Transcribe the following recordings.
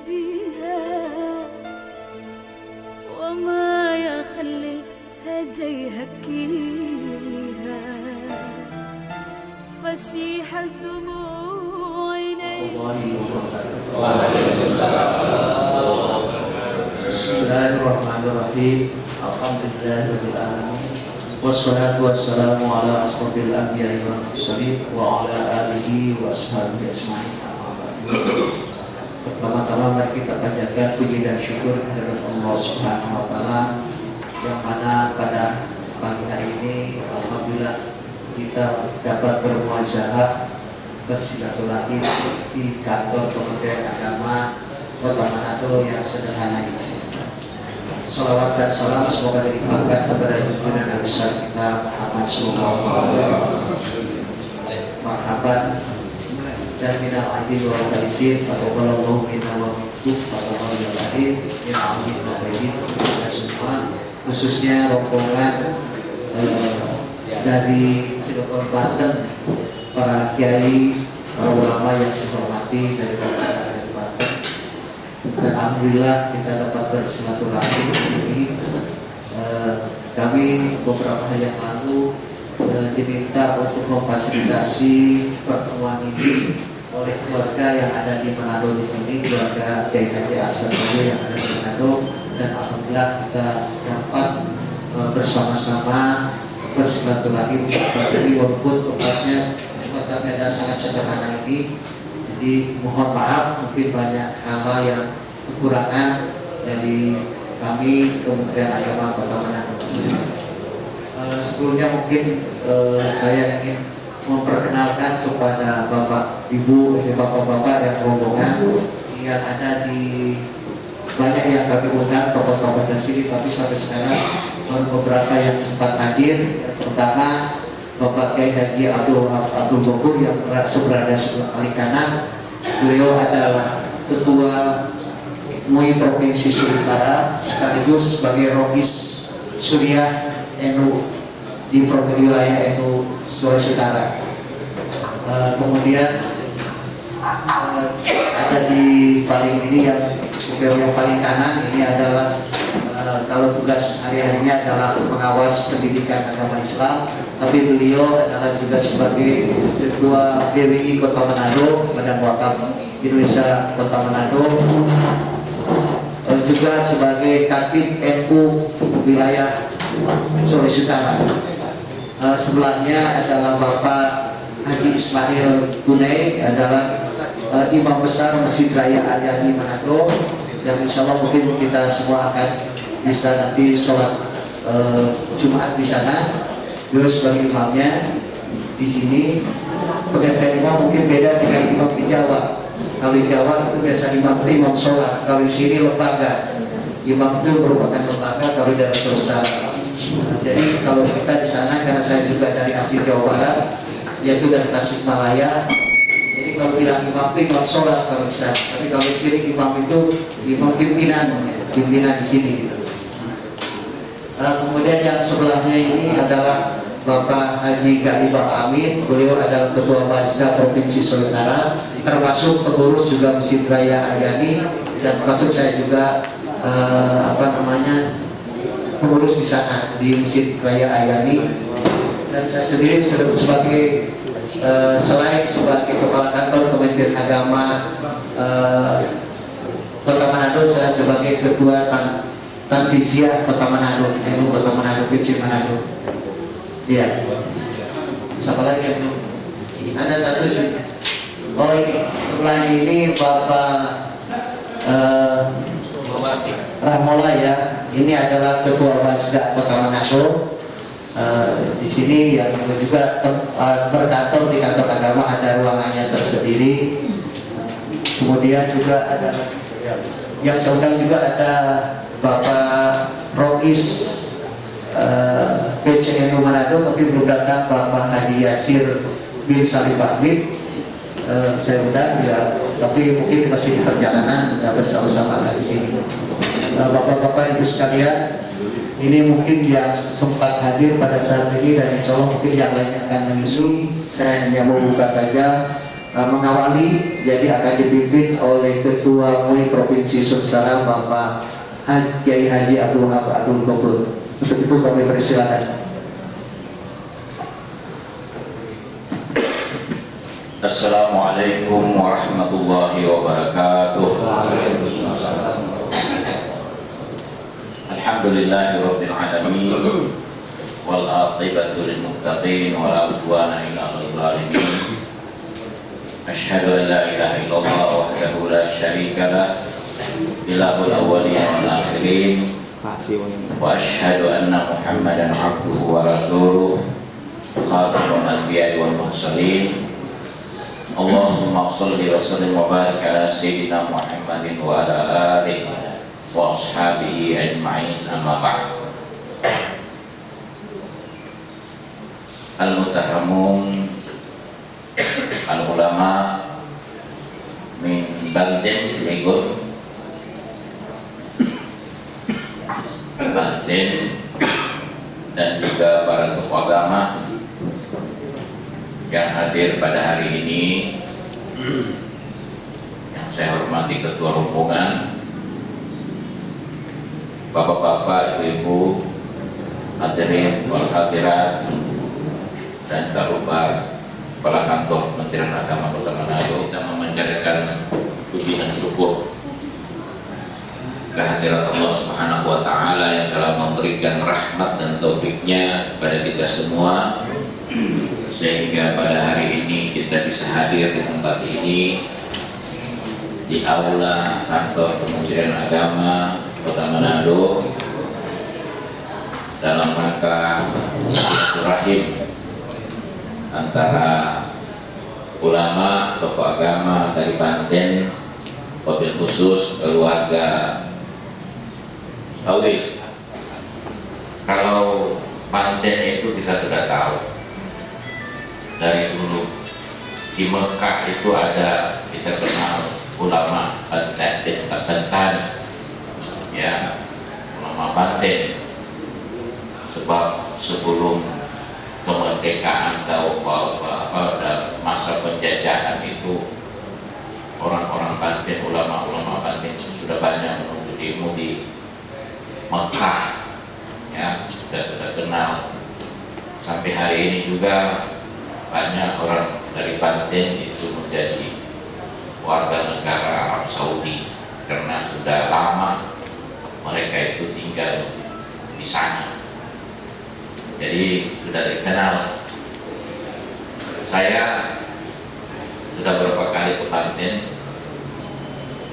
بيها وما يخلي هدي هكيها فسيح الدموع عيني. Bismillahirrahmanirrahim. Alhamdulillahirabbil alamin. Wassalatu wassalamu ala asrofil anbiya'i wal mursalin wa ala alihi wa ashabihi ajma'in. Pertama-tama mari kita panjatkan puji dan syukur kepada Allah Subhanahu wa taala yang mana pada pagi hari ini alhamdulillah kita dapat bermuajaah bersilaturahim di kantor Kementerian Agama Kota Manado yang sederhana ini. Salawat dan salam semoga dilimpahkan kepada junjungan Nabi kita Muhammad sallallahu alaihi wasallam. Marhaban dan minal aidin wal faizin taqabbalallahu minna wa minkum taqabbalallahu alaihim min amin wa bayin. Kita semua khususnya rombongan dari Cilegon Banten, para kiai, para ulama yang saya hormati dari Banten. Dan alhamdulillah kita dapat bersilaturahmi di sini. Kami beberapa hari yang lalu diminta untuk memfasilitasi pertemuan ini oleh keluarga yang ada di Manado di sini, keluarga Kiai Haji Arsyad yang ada di Manado, dan alhamdulillah kita dapat bersama-sama bersilaturahmi berdiri walaupun tempatnya tempat beda sangat sederhana ini. Jadi mohon maaf mungkin banyak hal yang kekurangan dari kami Kementerian Agama Kota Manado. Sebelumnya mungkin saya ingin memperkenalkan kepada Bapak Ibu, Bapak-bapak yang rombongan yang ada di banyak yang kami undang tokoh-tokoh dari sini, tapi sampai sekarang baru beberapa yang sempat hadir. Yang pertama Bapak Kiai Haji Abdul Bokur yang berada sebelah paling kanan. Beliau adalah Ketua MUI Provinsi Sulawesi sekaligus sebagai Rois Suriah NU di provinsi wilayah NU Sulawesi Utara. Kemudian ada di paling ini yang paling kanan ini adalah kalau tugas hari-harinya adalah pengawas pendidikan agama Islam, tapi beliau adalah juga sebagai Ketua BWI Kota Manado, Badan Wakaf Indonesia Kota Manado, juga sebagai Katib NU wilayah Sulawesi Utara. Sebelahnya adalah Bapak Haji Ismail Gunai, adalah Imam Besar Masjid Raya Aryani Manado, yang insya Allah mungkin kita semua akan bisa nanti sholat Jumat di sana. Beliau sebagai imamnya di sini. Pengantin imam mungkin beda dengan imam di Jawa. Kalau di Jawa itu biasa imam sholat, kalau di sini lembaga. Imam itu merupakan lembaga kalau dari Sulawesi. Jadi kalau kita di sana, karena saya juga dari asli Jawa Barat, yaitu dari Tasikmalaya. Jadi kalau bilang imam itu imam sholat kalau bisa. Tapi kalau di sini imam itu imam pimpinan di sini gitu. Kemudian yang sebelahnya ini adalah Bapak Haji Gaibah Amin. Beliau adalah Ketua Basda Provinsi Sulawesi Utara, termasuk pengurus juga Masjid Raya Aryani, dan termasuk saya juga pengurus di sana di Masjid Raya Aryani. Dan saya sendiri sebagai selain sebagai Kepala Kantor Kementerian Agama Kota Manado, saya sebagai Ketua Tanfisiah Kota Manado, NU Kota Manado, PC Manado. Iya. Siapa lagi yang belum? Ada satu. Oh ini sebelahnya ini Bapak Rahmola ya. Ini adalah Ketua Basda Kota Manado. Di sini yang juga berkantor di kantor agama, ada ruangannya tersendiri. Kemudian juga ada yang saya undang juga ada Bapak Rois PCNU Manado, tapi belum datang Bapak Haji Yasir bin Salim Bahmid. Saya undang ya, tapi mungkin masih di perjalanan, tidak bersama-sama di sini. Bapak-bapak Ibu sekalian, ini mungkin yang sempat hadir pada saat ini, dan insya Allah mungkin yang lainnya akan menyusul. Saya hanya mau buka saja mengawali, jadi akan dipimpin oleh Ketua MUI Provinsi Sulsel Bapak Kiai Haji Abdul Wahab Abdul Gopur. Untuk itu kami persilakan. Assalamualaikum warahmatullahi wabarakatuh. Alhamdulillahirabbil alamin wal aqibatu lil muttaqin wa la udwana illa 'alal zalimin. Asyhadu an la ilaha illallah wahdahu la syarika lah ilahul awwalin wal akhirin wa asyhadu anna Muhammadan 'abduhu wa rasuluh khatamul anbiya'i wal mursalin. Allahumma sholli wa sallim wa barik ala sayyidina Muhammadin wa ala alihi wa ashabihi ajma'in, amma ba'd. Al-mutahamun al-ulama min Banten, Cilegon, Banten, dan juga para tokoh agama yang hadir pada hari ini, yang saya hormati ketua rombongan, bapak-bapak, ibu-ibu, hadirin wal hadirat, dan tak lupa Kepala Kantor Kementerian Agama Kota Manado. Kita memanjatkan puji dan syukur kehadirat Allah Subhanahu wa Ta'ala yang telah memberikan rahmat dan taufiknya kepada kita semua, sehingga pada hari ini kita bisa hadir di tempat ini, di aula kantor Kementerian Agama Kota Manado, dalam rangka silaturahim antara ulama, tokoh agama dari Banten, wabil khusus keluarga Tauhid. Kalau Banten itu kita sudah tahu dari dulu. Di Mekah itu ada, kita kenal ulama Banten, ya, ulama Banten. Sebab sebelum kemerdekaan atau masa penjajahan itu, orang-orang Banten, ulama-ulama Banten sudah banyak menunggu demo di Mekah, ya, sudah kenal. Sampai hari ini juga banyak orang dari Banten itu menjadi warga negara Arab Saudi karena sudah lama mereka itu tinggal di sana. Jadi sudah dikenal. Saya sudah beberapa kali ke Banten.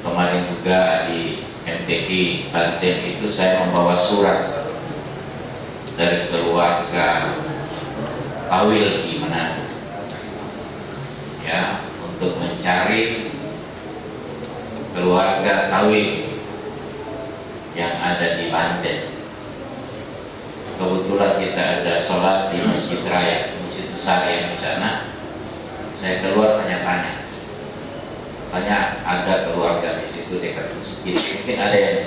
Kemarin juga di MTQ Banten itu saya membawa surat dari keluarga Awil di Manado, ya, untuk mencari keluarga Awil yang ada di Banten. Kebetulan kita ada sholat di Masjid Raya, Masjid besar yang di sana. Saya keluar tanya-tanya, ada keluarga di situ dekat masjid. Mungkin ada yang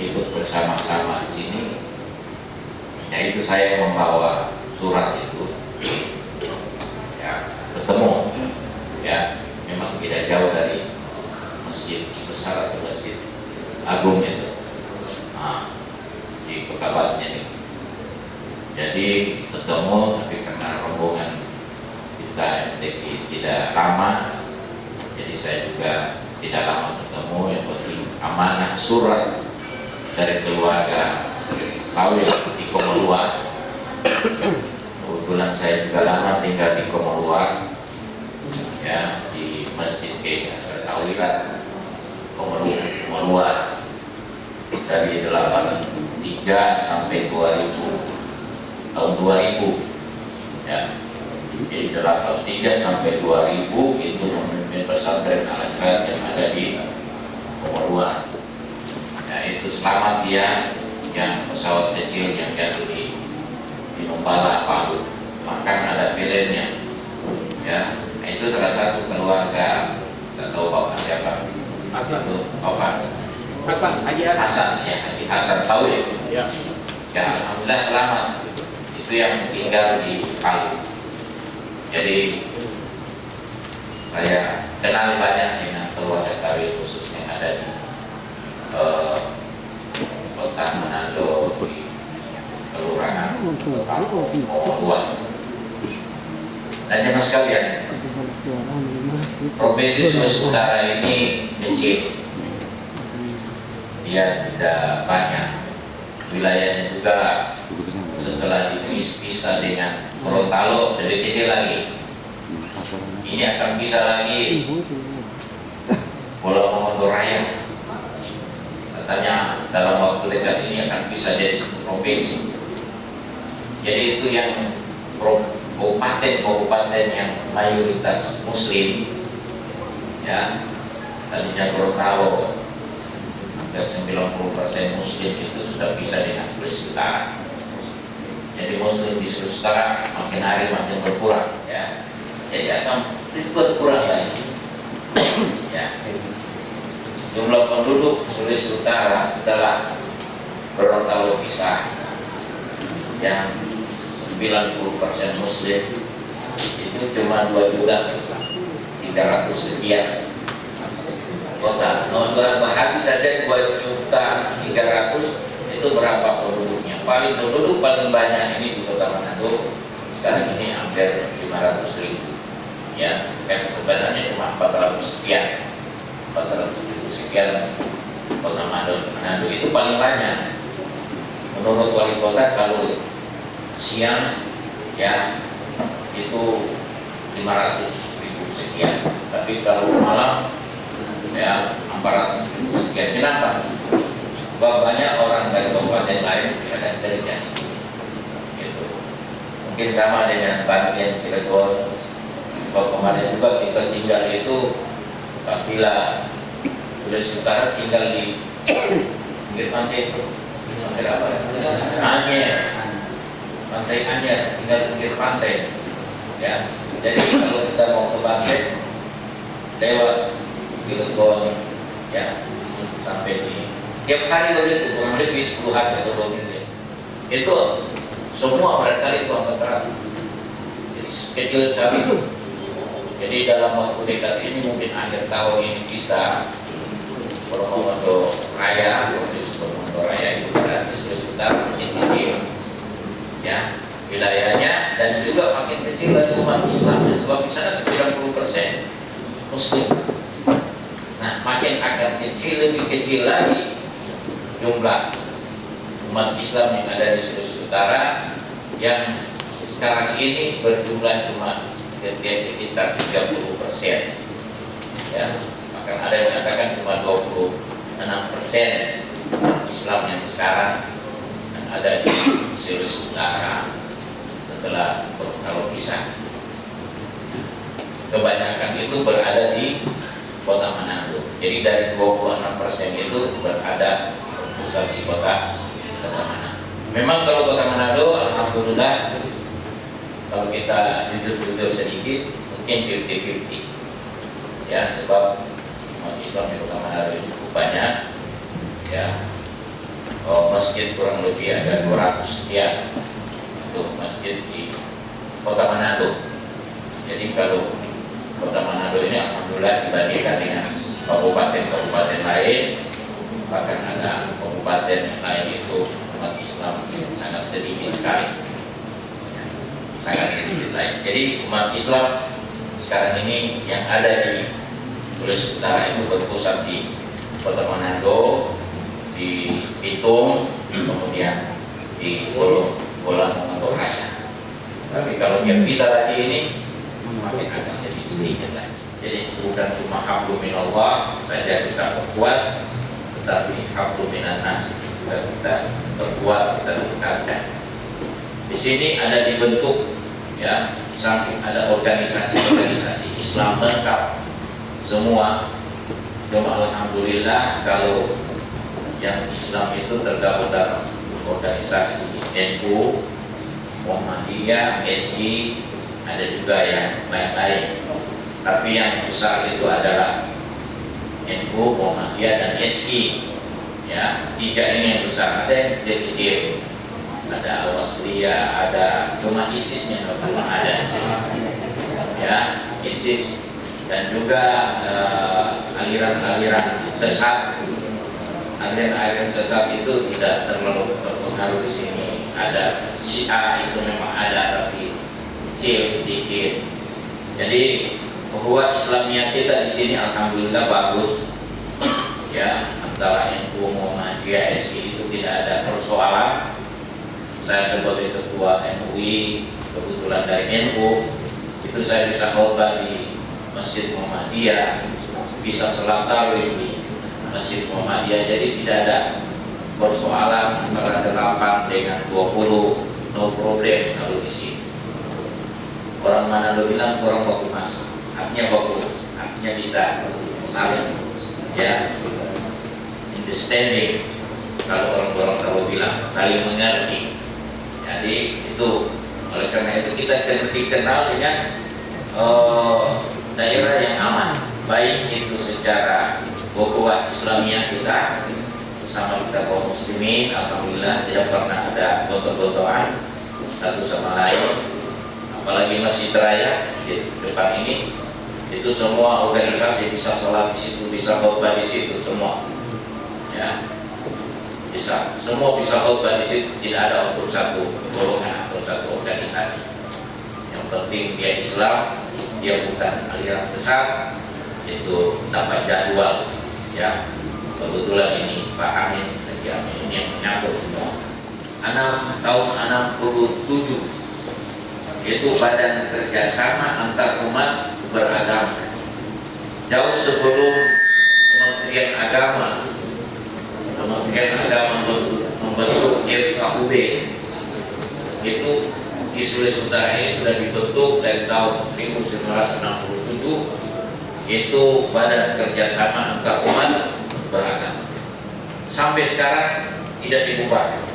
ikut bersama-sama di sini. Ya, itu saya membawa surat itu. Ya, ketemu. Ya, memang tidak jauh dari masjid besar atau masjid agung itu. Nah, di Kota Banten ini. Jadi ketemu, tapi karena rombongan kita tidak lama, jadi saya juga tidak lama ketemu. Yang penting amanah surat dari keluarga Awil di Komoluar. Kebetulan saya juga lama tinggal di Komoluar, ya, di Masjid Kiai Hasan Tawilat Komoluar dari 83 sampai 2000. Tahun 2000, ya, jadi 83 sampai 2000 itu memimpin pesantren Al-Azhar yang ada di Komoluar. Ya, itu selamat dia yang pesawat kecil yang jatuh di Numbala, Palu, bahkan ada filmnya. Ya, nah, itu salah satu keluarga, saya tahu bapak siapa? Hasan. Itu bapak Hasan, Haji Hasan. Hasan, ya, Haji Hasan tahu ya. Ya. Ya, alhamdulillah selamat. Itu yang tinggal di Palu. Jadi saya kenal banyak dengan keluarga KW khususnya yang ada di kota Manado, di kelurahan Kampung. Dan jemaah sekalian, Provinsi Sulawesi Utara ini kecil, dia tidak banyak wilayahnya juga. Setelah dipisah dengan Gorontalo lebih kecil lagi, ini akan bisa lagi Pulau Komodo Raya. Katanya dalam waktu dekat ini akan bisa jadi satu provinsi. Jadi itu yang kabupaten yang mayoritas Muslim, ya. Tadinya Gorontalo hampir 90% Muslim itu sudah bisa dengan Sulawesi Utara. Jadi Muslim di Sulawesi Utara makin hari makin berkurang, ya. Jadi akan berkurang lagi. Ya. Jumlah penduduk Sulawesi Utara setelah Gorontalo pisah yang 90% Muslim itu cuma 2.300.000 sekian kota. Bahagi saja 2.300.000 itu berapa penduduknya? Paling penduduk paling banyak ini di Kota Manado sekarang ini hampir 500.000. Ya, kan sebenarnya cuma 400 sekian. 400.000 sekian Kota Manado itu paling banyak. Menurut wali kota kalau siang ya itu 500.000 sekian, tapi kalau malam ya 400.000 sekian. Kenapa? Banyak orang dari kabupaten lain ada kerja gitu. Mungkin sama dengan Banten, Cilegon. Kalau kemarin juga kita tinggal itu apabila Sulawesi Utara tinggal di pinggir pantai itu, pantai apa? Anyer, pantai Anyer, tinggal di pinggir pantai. Ya, jadi kalau kita mau ke pantai lewat Cilegon, ya sampai di tiap hari begitu, kurang lebih 10 hari atau 2 minggu. Itu semua barangkali itu angkat jadi kecil sekali. Jadi dalam waktu dekat ini mungkin akhir tahun ini bisa Komodo Raya, Provinsi Komodo Raya itu berarti Sulawesi Utara makin kecil, ya wilayahnya, dan juga makin kecil lagi umat Islamnya, sebab di sana 90% Muslim. Nah, makin akan kecil, lebih kecil lagi jumlah umat Islam yang ada di Sulawesi Utara yang sekarang ini berjumlah cuma sekitar 30%. Ya, bahkan ada yang mengatakan cuma 26% Islam yang sekarang yang ada di Sulawesi Utara setelah kalau pisah. Kebanyakan itu berada di Kota Manado. Jadi dari 26% itu berada pusat di Kota Manado. Memang kalau Kota Manado, alhamdulillah, kalau kita jujur sedikit, mungkin 50-50. Ya, sebab umat Islam di Kota Manado itu cukup banyak. Ya, masjid kurang lebih ada 200 sekian. Itu masjid di Kota Manado. Jadi kalau Kota Manado ini alhamdulillah dibandingkan dengan kabupaten-kabupaten lain, bahkan ada kabupaten yang lain itu umat Islam sangat sedikit sekali, sangat sedikit lain. Jadi umat Islam sekarang ini yang ada di Sulawesi Utara itu berpusat di Kota Manado, di Bitung, kemudian di Pulau Komodo Raya. Tapi kalau dia bisa lagi ini makin akan jadi sedikit lagi. Jadi bukan cuma hablum minallah saja kita perkuat, tetapi hablum minan nas juga kita perkuat, kita tingkatkan. Di sini ada dibentuk, ya, samping ada organisasi-organisasi Islam lengkap semua. Cuma alhamdulillah kalau yang Islam itu tergabung dalam organisasi NU, Muhammadiyah, SI, ada juga yang lain-lain. Tapi yang besar itu adalah NU, Muhammadiyah, dan SI. Ya, tiga ini yang besar. Ada yang kecil-kecil, ada Al-Wasliyah, ada cuma ISIS-nya nggak pernah ada. Ya, ISIS dan juga aliran-aliran sesat. Aliran-aliran sesat itu tidak terlalu berpengaruh di sini. Ada Syiah itu memang ada, tapi kecil sedikit. Jadi ukhuwah Islamiyah kita di sini alhamdulillah bagus. Ya, antara NU Muhammadiyah SI itu tidak ada persoalan. Saya sebagai ketua MUI, kebetulan dari NU, itu saya bisa khotbah di Masjid Muhammadiyah, bisa salat tarawih di Masjid Muhammadiyah. Jadi tidak ada persoalan antara 8 dengan 20, no problem kalau di sini. Orang mana lo bilang orang baku masuk, haknya baku, haknya bisa saling, ya, understanding. Kalau orang-orang kalau bilang saling mengerti. Jadi itu, oleh karena itu kita dikenal dengan daerah yang aman, baik itu secara ukhuwah Islamiyah kita bersama kita kaum muslimin. Alhamdulillah tidak pernah ada goto-gotoan satu sama lain, apalagi Masjid Raya di depan ini, itu semua organisasi bisa sholat di situ, bisa khotbah di situ semua, ya. Bisa, semua bisa khotbah di situ, tidak ada untuk satu golongan atau satu organisasi. Yang penting dia Islam, dia bukan aliran sesat, itu dapat jadwal, ya. Kebetulan ini Pak Amin, Haji Amin ini yang menyambut semua. Tahun 67 itu Badan Kerjasama Antar Umat Beragama. Jauh sebelum Kementerian Agama membentuk FKUB, itu di Sulawesi Utara ini sudah dibentuk dari tahun 1967, itu Badan Kerjasama Antar Umat Beragama. Sampai sekarang tidak dibubarkan,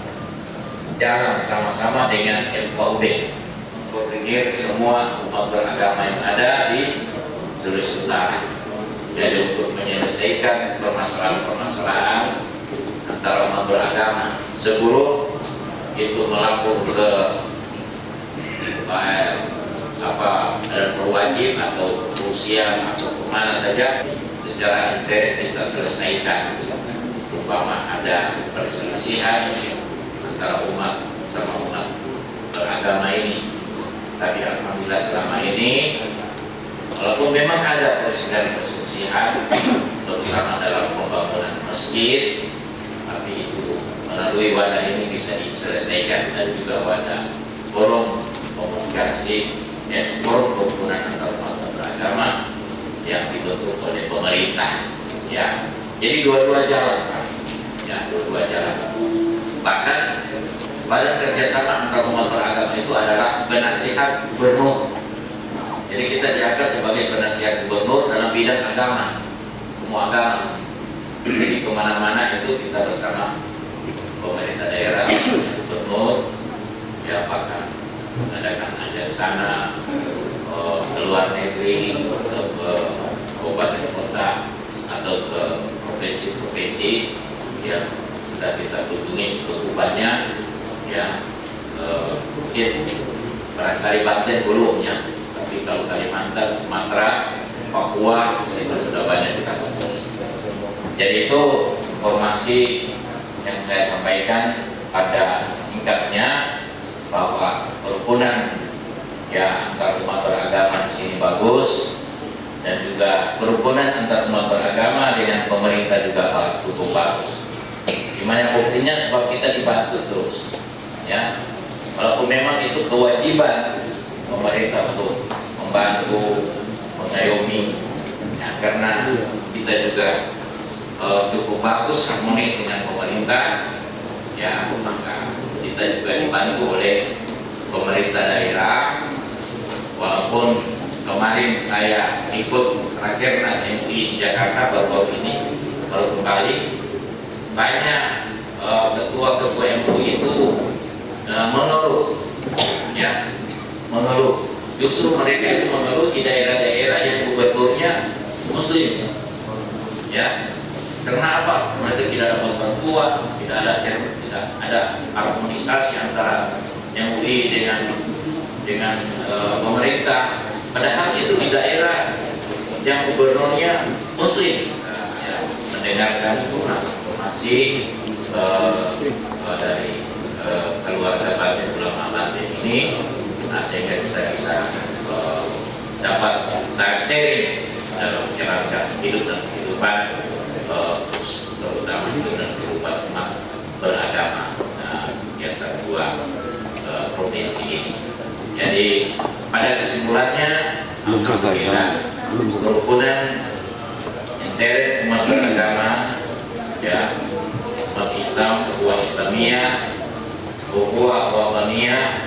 jalan sama-sama dengan FKUB, mengkoordinir semua umat beragama yang ada di Sulawesi Utara. Jadi untuk menyelesaikan permasalahan-permasalahan antara umat beragama sebelum itu melapor ke ada perwajib atau Rusia atau kemana saja, secara intern kita selesaikan. Umpama ada perselisihan antara umat sama umat beragama ini, tapi alhamdulillah selama ini walaupun memang ada perselisihan terutama dalam pembangunan masjid, tapi itu melalui wadah ini bisa diselesaikan. Dan juga wadah forum komunikasi forum kerukunan antar umat beragama yang dibentuk oleh pemerintah, ya. Jadi dua-dua jalan, ya, dua-dua jalan. Bahkan Badan Kerjasama Antar Umat Beragama itu adalah penasihat gubernur. Jadi kita diangkat sebagai penasihat gubernur dalam bidang agama, semua agama. Jadi kemana-mana itu kita bersama pemerintah daerah, gubernur, ya, apakah mengadakan acara sana, ke luar negeri, atau ke kabupaten kota, atau ke provinsi-provinsi, ya, sudah kita kunjungi cukup banyak, ya. Mungkin barangkali Banten belum, ya, tapi kalau Kalimantan, Sumatera, Papua itu sudah banyak kita kunjungi. Jadi itu informasi yang saya sampaikan pada singkatnya, bahwa kerukunan, ya, antar umat beragama di sini bagus, dan juga kerukunan antar umat beragama dengan pemerintah juga cukup bagus. Gimana buktinya? Sebab kita dibantu terus, ya. Walaupun memang itu kewajiban pemerintah untuk membantu, mengayomi, ya, karena kita juga cukup bagus harmonis dengan pemerintah, ya, maka kita juga dibantu oleh pemerintah daerah. Walaupun kemarin saya ikut Rakernas MUI di Jakarta baru kembali, banyak ketua-ketua MUI itu mengeluh, ya, mengeluh. Justru mereka itu mengeluh di daerah-daerah yang gubernurnya Muslim, ya. Karena apa? Mereka tidak dapat bantuan, tidak ada harmonisasi antara MUI dengan pemerintah. Padahal itu di daerah yang gubernurnya Muslim, ya, mendengarkan informasi dari keluarga Baitul Ulama Banten ini, sehingga kita bisa dapat sharing dalam menjalankan hidup dan kehidupan, terutama hidup dan kehidupan umat beragama di antara dua provinsi ini. Jadi pada kesimpulannya, alhamdulillah kerukunan intern umat beragama, ya, umat Islam, ukhuwah Islamiyah, ukhuwah wataniyah,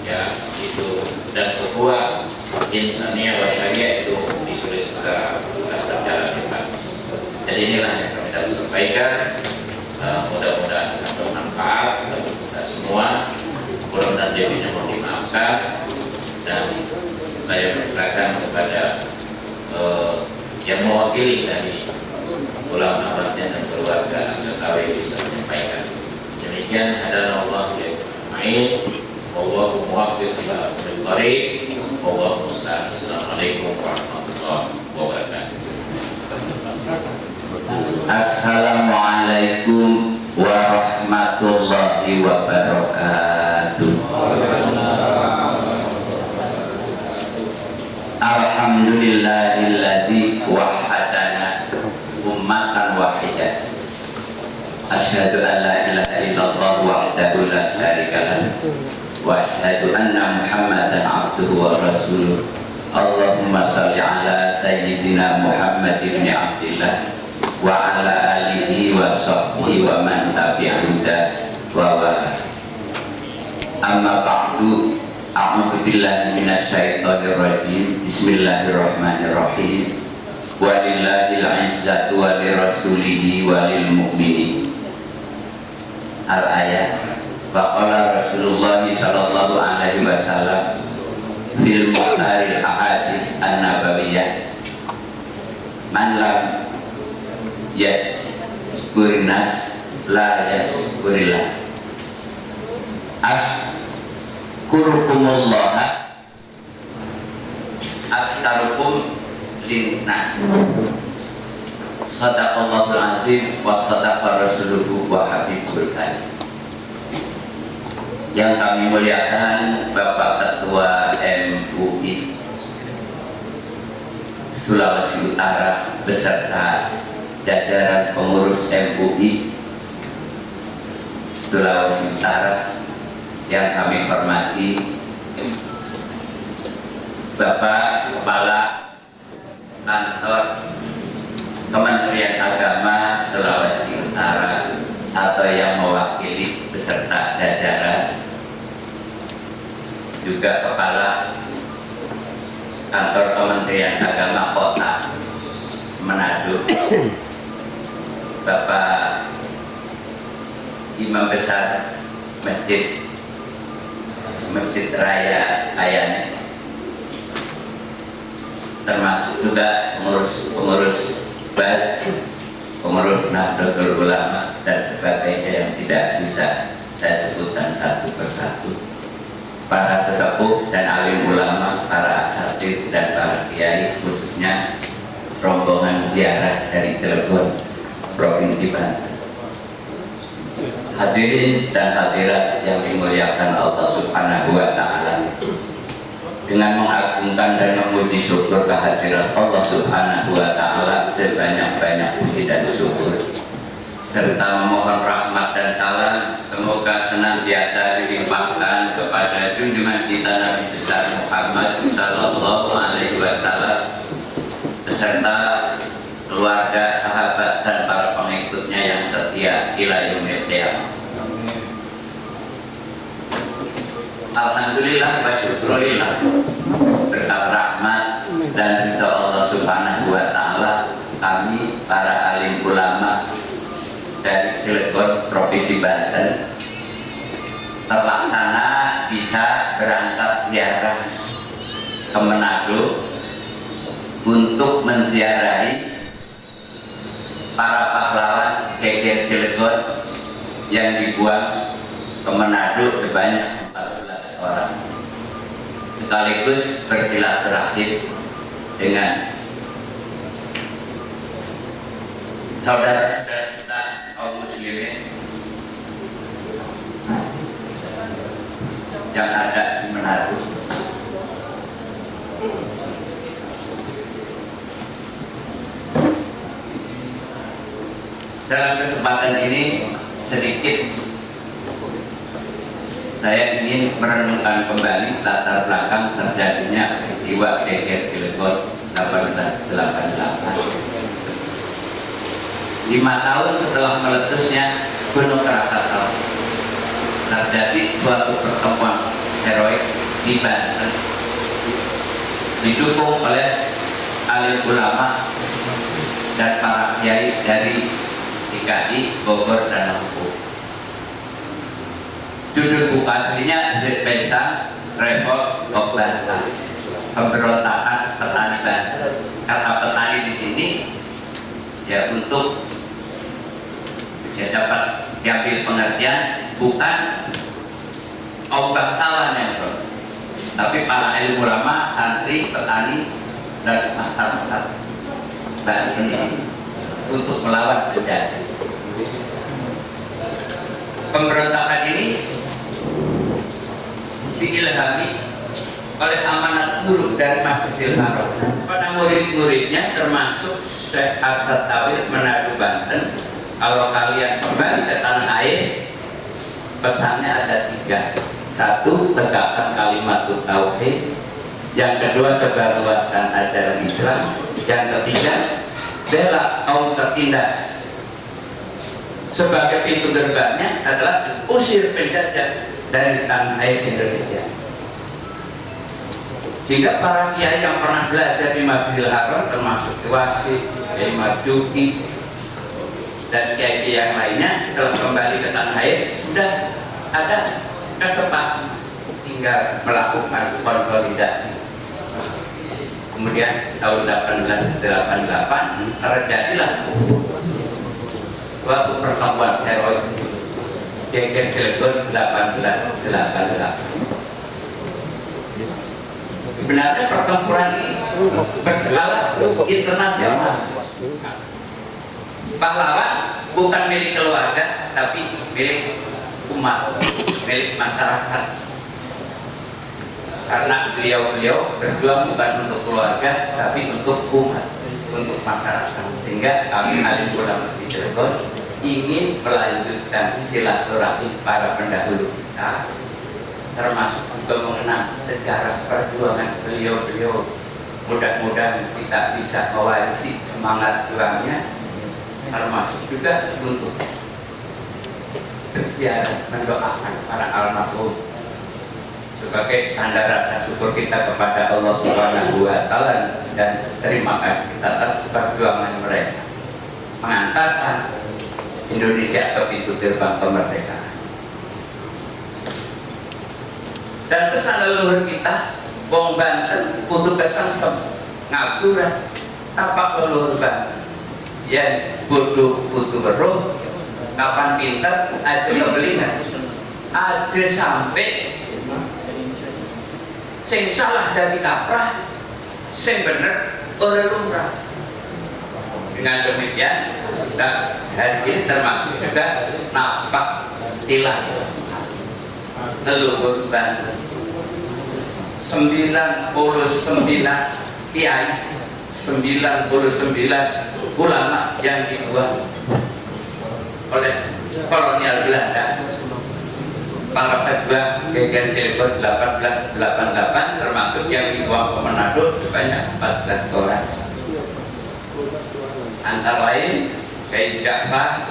ya, itu, dan ukhuwah insaniyah wa syariah itu disulis secara berjalan dengan bagus. Jadi inilah yang kami dapat sampaikan. Mudah-mudahan akan bermanfaat bagi kita semua. Mudah-mudahan debitnya mohon dimaafkan, dan saya persilakan kepada yang mewakili dari ulama Banten dan keluarga Betawi bisa menyampaikan. Demikian, hadanallahu wa iyyakum, wallahu muwaffiq ila aqwamit thoriq, wallahu musta'an. Assalamualaikum warahmatullahi wabarakatuh. Assalamualaikum warahmatullahi wabarakatuh. Alhamdulillahilladzi wahhadana ummatan wahidah. Asyhadu an la ilaha illallah wahdahu la syarika lahu wa asyhadu anna Muhammadan abduhu wa rasuluh. Allahumma shalli ala sayyidina Muhammad ibn Abdillah wa ala alihi wa sahbihi wa man tabi'ahu wa wala. Amma ba'du, a'udzu billahi minasyaitonir rajim. Bismillahirrahmanirrahim. Walillahil 'izzatu wa lirasulihi wa lil mu'minin. Al-ayat. Wa qala Rasulullah sallallahu alaihi wasallam fil muhtaril ahadits an-nabawiyah, man lam yashkurinas la yashkurillah. Askurukumullah askarukum linnas. Sadaqallahul azim wa sadaqa rasuluhu wa habibul karim. Yang kami muliakan Bapak Ketua MUI Sulawesi Utara beserta jajaran pengurus MUI Sulawesi Utara, yang kami hormati Bapak Kepala Kantor Kementerian Agama Sulawesi Utara atau yang mewakili beserta jajaran, juga Kepala Kantor Kementerian Agama Kota Manado, Bapak Imam Besar Masjid Raya Ayan, termasuk juga pengurus BAS, pengurus Nahdlatul Ulama dan sebagainya yang tidak bisa saya sebutkan satu persatu, para sesepuh dan alim ulama, para asatidz dan para kiai, khususnya rombongan ziarah dari Cilegon, Provinsi Banten. Hadirin dan hadirat yang dimuliakan Allah Subhanahu wa Ta'ala, dengan mengagungkan dan memuji syukur kehadirat Allah Subhanahu wa Ta'ala sebanyak-banyak puji dan syukur, serta memohon rahmat dan salam semoga senantiasa dilimpahkan kepada junjungan kita Nabi besar Muhammad sallallahu alaihi wasallam beserta keluarga, sahabat dan para pengikutnya yang setia ila yaumil qiyamah. Alhamdulillah wa syukurillah, berkat rahmat dan ridha Allah Subhanahu wa Ta'ala, kami para alim ulama dari Cilegon, Provinsi Banten terlaksana bisa berangkat ziarah ke Manado untuk menziarahi para pahlawan geger Cilegon yang dibuang ke Manado sebanyak 14 orang, sekaligus bersilaturahim dengan saudara-saudara kita kaum muslimin yang ada di Manado. Dalam kesempatan ini sedikit saya ingin merenungkan kembali latar belakang terjadinya peristiwa Geger Cilegon 1888. 5 tahun setelah meletusnya Gunung Krakatau, terjadi suatu pertemuan heroik di Banten, didukung oleh alim ulama dan para kiai dari DKI, Bogor, dan Lampung. Judul buku aslinya Desa Revolt of Banten, pemberontakan petani Banten. Kata petani di sini ya untuk ya dapat diambil pengertian bukan kaum bangsawan yang bro, tapi para ilmu ulama, santri, petani, dan masyarakat Banten ini untuk melawan penjajah. Pemberontakan ini diilhami oleh amanat guru dari Masjidil Haram pada murid-muridnya, termasuk Syekh Asad Tawil Manado Banten. Kalau kalian kembali ke tanah air, pesannya ada 3. 1, tegakkan kalimat tauhid. Yang kedua, sebarluaskan ajaran Islam. Yang ketiga, bela kaum tertindas. Sebagai pintu gerbangnya adalah usir penjajah dari tanah air Indonesia. Sehingga para kiai yang pernah belajar di Masjidil Haram, termasuk Wasit, Kiai Marjuki, dan kiai yang lainnya, setelah kembali ke tanah air sudah ada kesempatan, tinggal melakukan konsolidasi. Kemudian tahun 1888 terjadilah suatu pertemuan heroik Geger Cilegon 1888. Sebenarnya pertempuran ini berskala internasional. Pahlawan bukan milik keluarga, tapi milik umat, milik masyarakat. Karena beliau-beliau berjuang bukan untuk keluarga, tapi untuk umat, untuk masyarakat. Sehingga kami alim ulama di Cilegon ingin melanjutkan silaturahmi para pendahulu kita, termasuk juga mengenang sejarah perjuangan beliau-beliau. Mudah-mudahan kita bisa mewarisi semangat juangnya, termasuk juga untuk berziarah mendoakan para almarhum sebagai tanda rasa syukur kita kepada Allah Subhanahu wa Ta'ala, dan terima kasih atas perjuangan mereka mengantarkan Indonesia ke pintu gerbang kemerdekaan. Dan pesan leluhur kita, wong Banten kudu kesengsem ngapuran tapak leluhur Banten. Ya kudu weruh, kapan pinter aja kebelingan, aja sampai sing salah dari kaprah, sing bener ora lumrah. Dengan demikian, dan hari ini termasuk juga napak tilas leluhur Banten. 99 kiai, 99 ulama yang dibuat oleh kolonial Belanda. Para pejuang Geger Cilegon 1888 termasuk yang dibuang ke Manado sebanyak 14 orang. Antara lain Kiai Ja'far,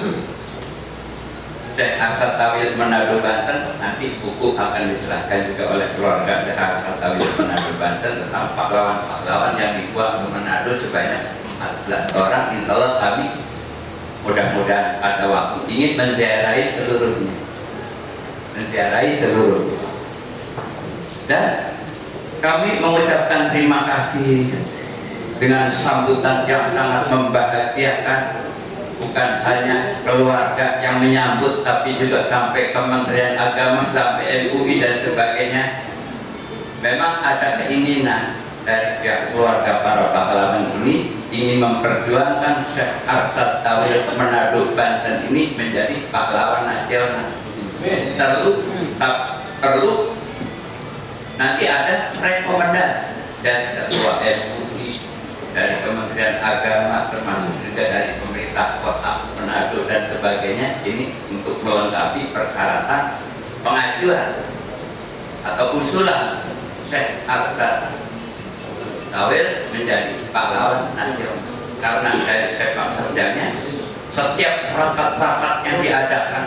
Syekh Asad Tawil Manado Banten. Nanti buku akan diserahkan juga oleh keluarga Syekh Asad Tawil Manado Banten tentang pahlawan-pahlawan yang dibuang ke Manado sebanyak 14 orang. Insya Allah kami mudah-mudahan pada waktu ingin menziarahi seluruhnya, dan kami mengucapkan terima kasih dengan sambutan yang sangat membahagiakan. Bukan hanya keluarga yang menyambut, tapi juga sampai Kementerian Agama, sampai MUI dan sebagainya. Memang ada keinginan dari pihak keluarga para pahlawan ini ingin memperjuangkan Syekh Arsyad Tauhid Manado Banten ini menjadi pahlawan nasional. Perlu nanti ada rekomendasi dari Ketua MUI, dari Kementerian Agama, termasuk juga dari pemerintah kota Manado dan sebagainya, ini untuk melengkapi persyaratan pengajuan atau usulan Syekh Arsyad Tauhid menjadi pahlawan nasional. Karena dari sepak terjangnya setiap rapat-rapat yang diadakan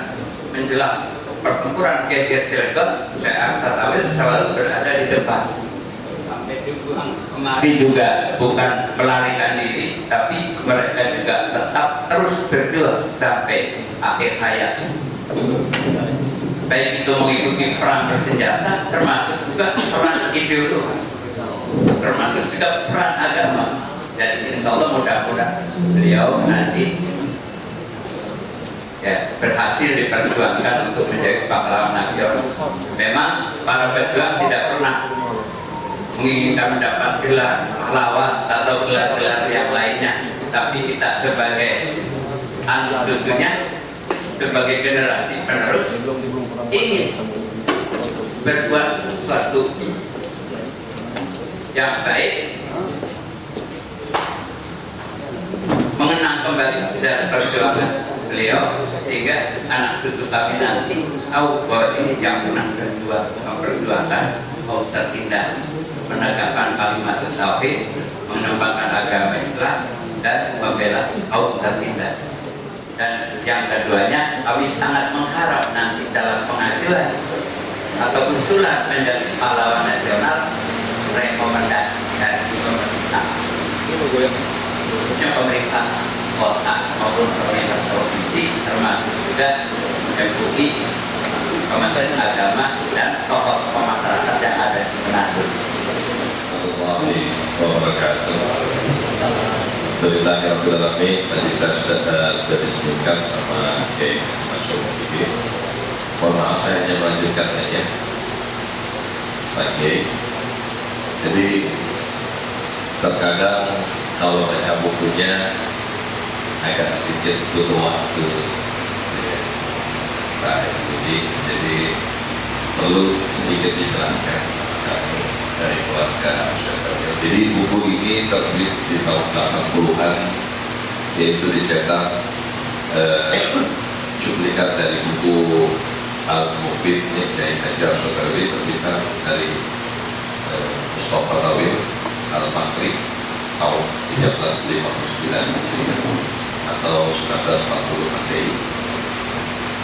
menjelang pertempuran Geger Cilegon, Syekh Arsyad Tauhid selalu berada di depan. Sampai kemarin juga bukan melarikan diri, tapi mereka juga tetap terus berjuang sampai akhir hayat. Baik itu mengikuti perang bersenjata, termasuk juga perang ideologi, termasuk juga peran agama. Dan insya Allah mudah-mudahan beliau nanti ya berhasil diperjuangkan untuk menjadi pahlawan nasional. Memang para pejuang tidak pernah menginginkan mendapat gelar pahlawan atau gelar-gelar yang lainnya, tapi kita sebagai anak cucunya, sebagai generasi penerus ingin berbuat sesuatu yang baik, mengenang kembali sejarah perjuangan beliau, sehingga anak cucu kami nanti tahu bahwa ini jangan berjuang memperjuangkan mau tertindas, menegakkan kalimat tauhid, mengembangkan agama Islam, dan membela kaum tertindas. Dan yang keduanya, kami sangat mengharap nanti dalam pengajuan atau usulan menjadi pahlawan nasional, rekomendasi dari pemerintah, khususnya pemerintah kota maupun pemerintah provinsi, termasuk juga MUI, Kementerian Agama, dan tokoh-tokoh masyarakat yang ada di Manado. Warahmatullahi wabarakatuh. Alhamdulillahirrahmanirrahim. Tadi saya sudah disebutkan sama Kiai Mansur Mufidi. Mohon maaf, saya hanya melanjutkan saja, Pak Kiai. Jadi terkadang kalau baca bukunya agak sedikit butuh waktu. Baik, jadi perlu sedikit dijelaskan sama kami dari keluarga. Jadi buku ini terbit di tahun 80-an, yaitu dicetak cuplikan dari buku Al-Mufid dari Haji Arsyad Tauhid, terbitan dari Mustafa Tawil Al-Makri tahun 1359 atau 1940 Masehi.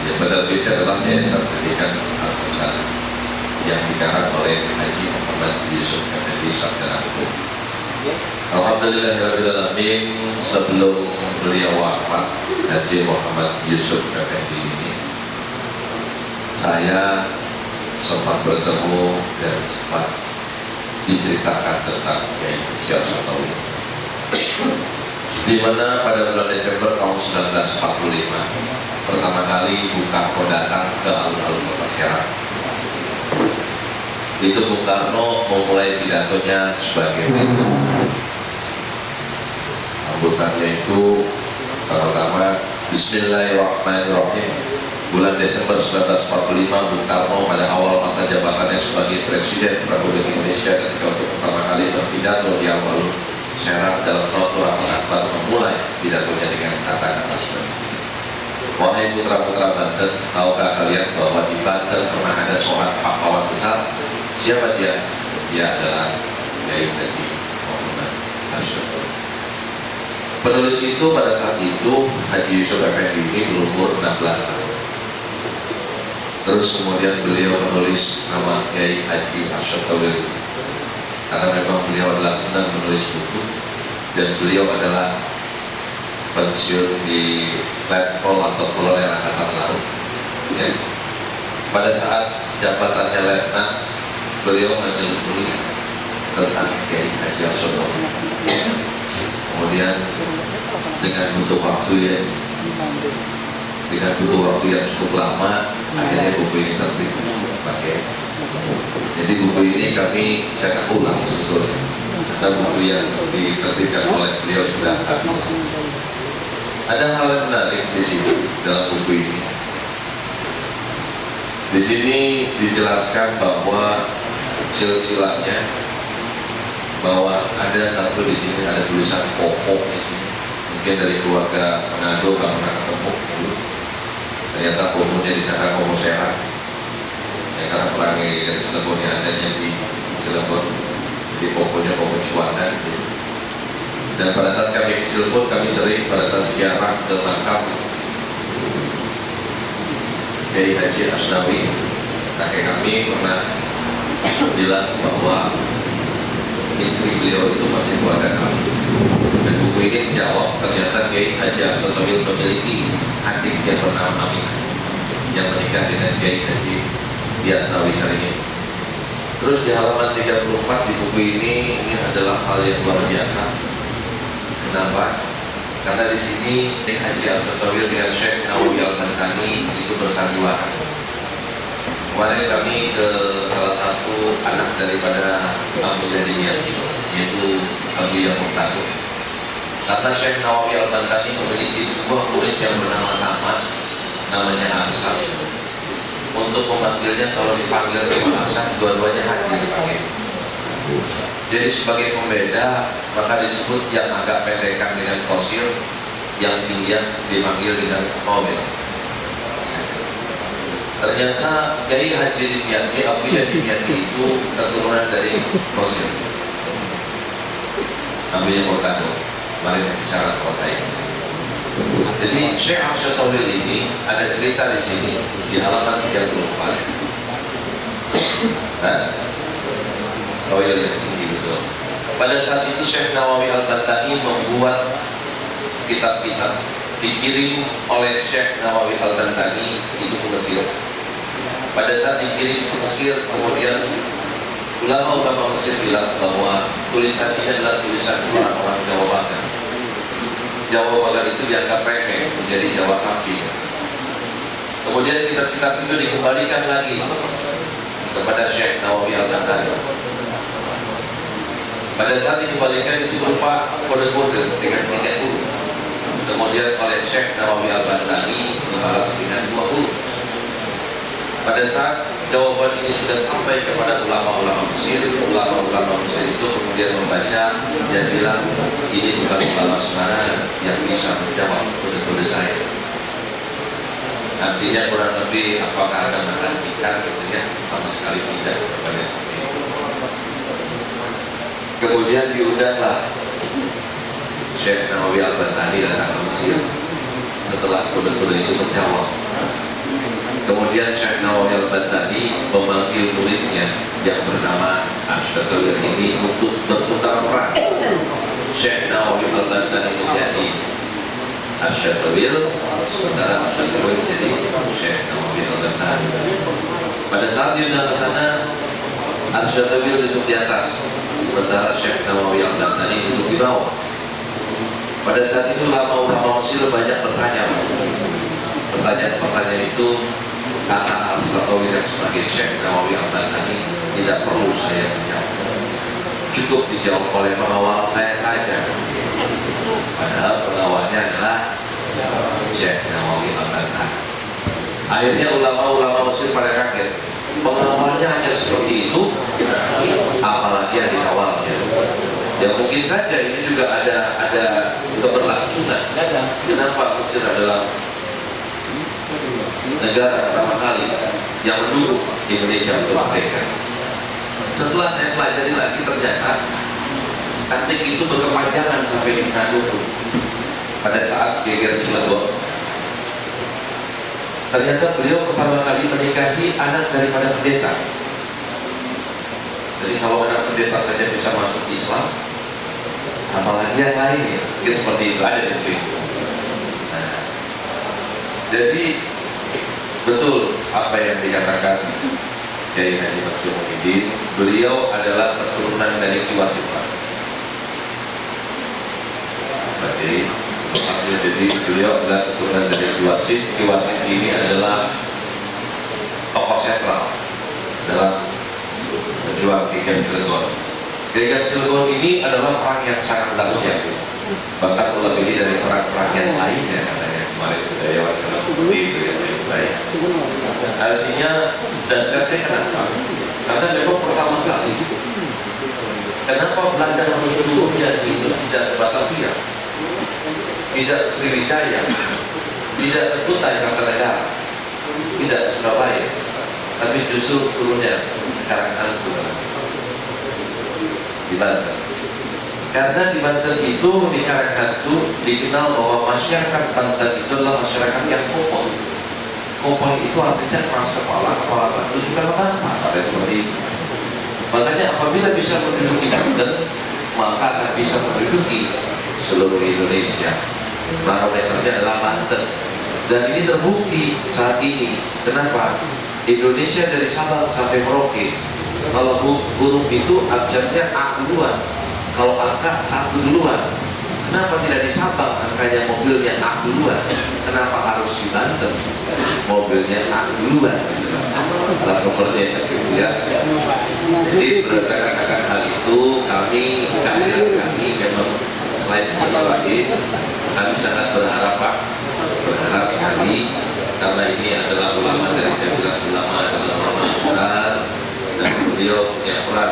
Yang penerbitnya adalah Yayasan Pendidikan Al-Hasan yang dikarang oleh Haji Muhammad Yusuf Effendi Sarjana Hukum. Alhamdulillahirrahmanirrahim. Sebelum beliau wafat, Haji Muhammad Yusuf Effendi ini, saya sempat bertemu dan sempat diceritakan tentang Kiai Haji Arsyad Tauhid, di mana pada bulan Desember tahun 1945 pertama kali Bung Karno datang ke alun-alun Kota Serang. Itu Bung Karno memulai pidatonya sebagai berikut. Sambutannya itu pertama, Bismillahirrahmanirrahim. Bulan Desember 1945, Bung Karno pada awal masa jabatannya sebagai Presiden Republik Indonesia ketika untuk pertama kali berpidato di alun-alun Serang dalam suatu rapat akbar memulai pidatonya dengan kata-kata seperti ini. Wahai putra-putra Banten, tahukah kalian bahwa di Banten pernah ada seorang pahlawan besar? Siapa dia? Dia adalah Kiai Haji Muhammad Arsyad Tauhid. Penulis itu pada saat itu Haji Yusuf Effendi ini berumur 16 tahun. Terus kemudian beliau menulis nama Kiai Haji Arsyad Tauhid karena memang beliau adalah senang menulis buku, dan beliau adalah pensiun di Letkol atau Kolonel Angkatan Laut. Ya. Pada saat jabatannya Letnan, beliau menelusuri tentang Kiai Haji Arsyad Tauhid. Kemudian dengan butuh waktu yang cukup lama, akhirnya buku ini terbit pakai. Jadi buku ini kami cetak ulang sebetulnya. dan buku yang diterbitkan oleh beliau sudah habis. Ada hal yang menarik di sini dalam buku ini. Di sini dijelaskan bahwa silsilahnya, bahwa ada satu di sini ada tulisan Koko di sini. Mungkin dari keluarga Manado pernah ketemu dulu. Ternyata Kokonya disangka Koko Serang. Ya, karena pelangi dari Cilegon yang adanya di Cilegon, jadi Kokonya Koko Ciwandan. Dan pada saat kami kecil pun kami sering pada saat ziarah ke makam Kiai Haji Asnawi, kakek kami pernah bilang bahwa istri beliau itu masih keluarga kami. Dan buku ini menjawab ternyata Kiai Haji Asnawi memiliki adik yang bernama Aminah yang menikah dengan Kiai Haji Asnawi Saringin. Terus di halaman 34 di buku ini adalah hal yang luar biasa. Kenapa? Karena di sini Syekh Haji Al-Fatawil dengan Syekh Nawawi Al-Bantani itu bersandiwara. Kemarin kami ke salah satu anak daripada Ambil Yadiyati, yaitu Ambil yang Murtado. Karena Syekh Nawawi Al-Bantani memiliki dua murid yang bernama sama, namanya Arsa. Untuk memanggilnya, kalau dipanggil dengan Arsa, dua-duanya hadir dipanggil. Jadi sebagai pembeda, maka disebut yang agak pendekan dengan Qosir, yang tinggian dipanggil dengan Qawil. Ternyata Kiai Haji Dimyati, Abu Dimyati itu keturunan dari Qosir, Abu yang Murtado. Mari kita bicara seperti ini. Jadi Syekh Asy-Syaitawil ini ada cerita di sini di halaman 34. Oh iya, tinggi betul. Pada saat itu Syekh Nawawi Al-Bantani membuat kitab-kitab dikirim oleh Syekh Nawawi Al-Bantani itu ke Mesir. Pada saat dikirim ke Mesir, kemudian ulama-ulama Mesir bilang bahwa tulisan ini adalah tulisan orang-orang Jawa Barat. Jawa Barat itu dianggap remeh, menjadi Jawa samping. Kemudian kitab-kitab itu dikembalikan lagi kepada Syekh Nawawi Al-Bantani. Pada saat dikembalikan itu berupa kode-kode dengan 3 huruf. Kemudian oleh Syekh Nawawi Al-Bantani membalas dengan 2 huruf. Pada saat jawaban ini sudah sampai kepada ulama-ulama Mesir, ulama-ulama Mesir itu kemudian membaca dan bilang, ini bukan ulama sembarangan yang bisa menjawab kode-kode saya. Artinya kurang lebih apakah ada menantikan gitu ya, sama sekali tidak kepada seperti itu. Kemudian diundanglah Syekh Nawawi Al-Bantani datang ke Mesir setelah kode-kode itu menjawab. Kemudian Syekh Nawawi Al-Bantani memanggil muridnya yang bernama Asy-Syaitawil ini untuk bertukar peran. Syekh Nawawi Al-Bantani menjadi Asy-Syaitawil, sementara Asy-Syaitawil menjadi Syekh Nawawi Al-Bantani. Pada saat diundang ke sana, Asy-Syaitawil duduk di atas, sementara Syekh Nawawi Al-Bantani duduk di bawah. Pada saat itu ulama-ulama Mesir banyak bertanya. Pertanyaan-pertanyaan itu kata Asy-Syaitawil sebagai Syekh Nawawi Al-Bantani, tidak perlu saya menjawab, cukup dijawab oleh pengawal saya saja. Padahal pengawalnya adalah Syekh Nawawi Al-Bantani. Akhirnya ulama-ulama Mesir pada kaget, pengawalnya hanya seperti itu, apalagi yang dikawalnya. Ya mungkin saja ini juga ada keberlangsungan. Kenapa Mesir adalah negara pertama kali yang mendukung Indonesia untuk merdeka? Setelah saya pelajari lagi, ternyata kantik itu berkepanjangan sampai di Manado. Pada saat geger Cilegon, ternyata beliau pertama kali menikahi anak daripada pendeta. Jadi kalau anak pendeta saja bisa masuk Islam, apalagi yang lain ya, mungkin seperti itu ada di itu. Nah, jadi betul apa yang dikatakan Kiai Haji Maksum Muhyiddin, beliau adalah keturunan dari Ki Wasit. Jadi beliau adalah keturunan dari Ki Wasit. Ki Wasit ini adalah tokoh sentral dalam berjuang di Cilegon. Gereja Cilegon ini adalah perang yang sangat dahsyat, bahkan melebihi dari perang-perang yang lainnya katanya kemarin budayawan kalau seperti itu yang baik. Artinya dahsyatnya kenapa? Karena memang pertama kali kenapa Belanda harus turunnya itu tidak Batavia, tidak Sriwijaya, tidak Kutai Kartanegara, tidak Surabaya, tapi justru turunnya ke Karanghantu di Banten. Karena di Banten itu, di Karanghantu dikenal bahwa masyarakat Banten itu adalah masyarakat yang kokoh. Kokoh itu artinya keras kepala, kepala batu, suka membantah, ada seperti itu. Makanya apabila bisa menduduki Banten, maka akan bisa menduduki seluruh Indonesia. Barometernya adalah Banten. Dan ini terbukti saat ini. Kenapa? Indonesia dari Sabang sampai Merauke, kalau huruf itu abjadnya A duluan, kalau angka 1 duluan. Kenapa tidak di Sabang angkanya mobilnya A duluan? Kenapa harus di Banten mobilnya A duluan? Alat nomornya ya. Jadi berdasarkan akan hal itu, kehadiran kami memang selain lagi, kami sangat berharap sekali, karena ini adalah ulama dari sebelah ulama adalah ulama besar, dan beliau punya peran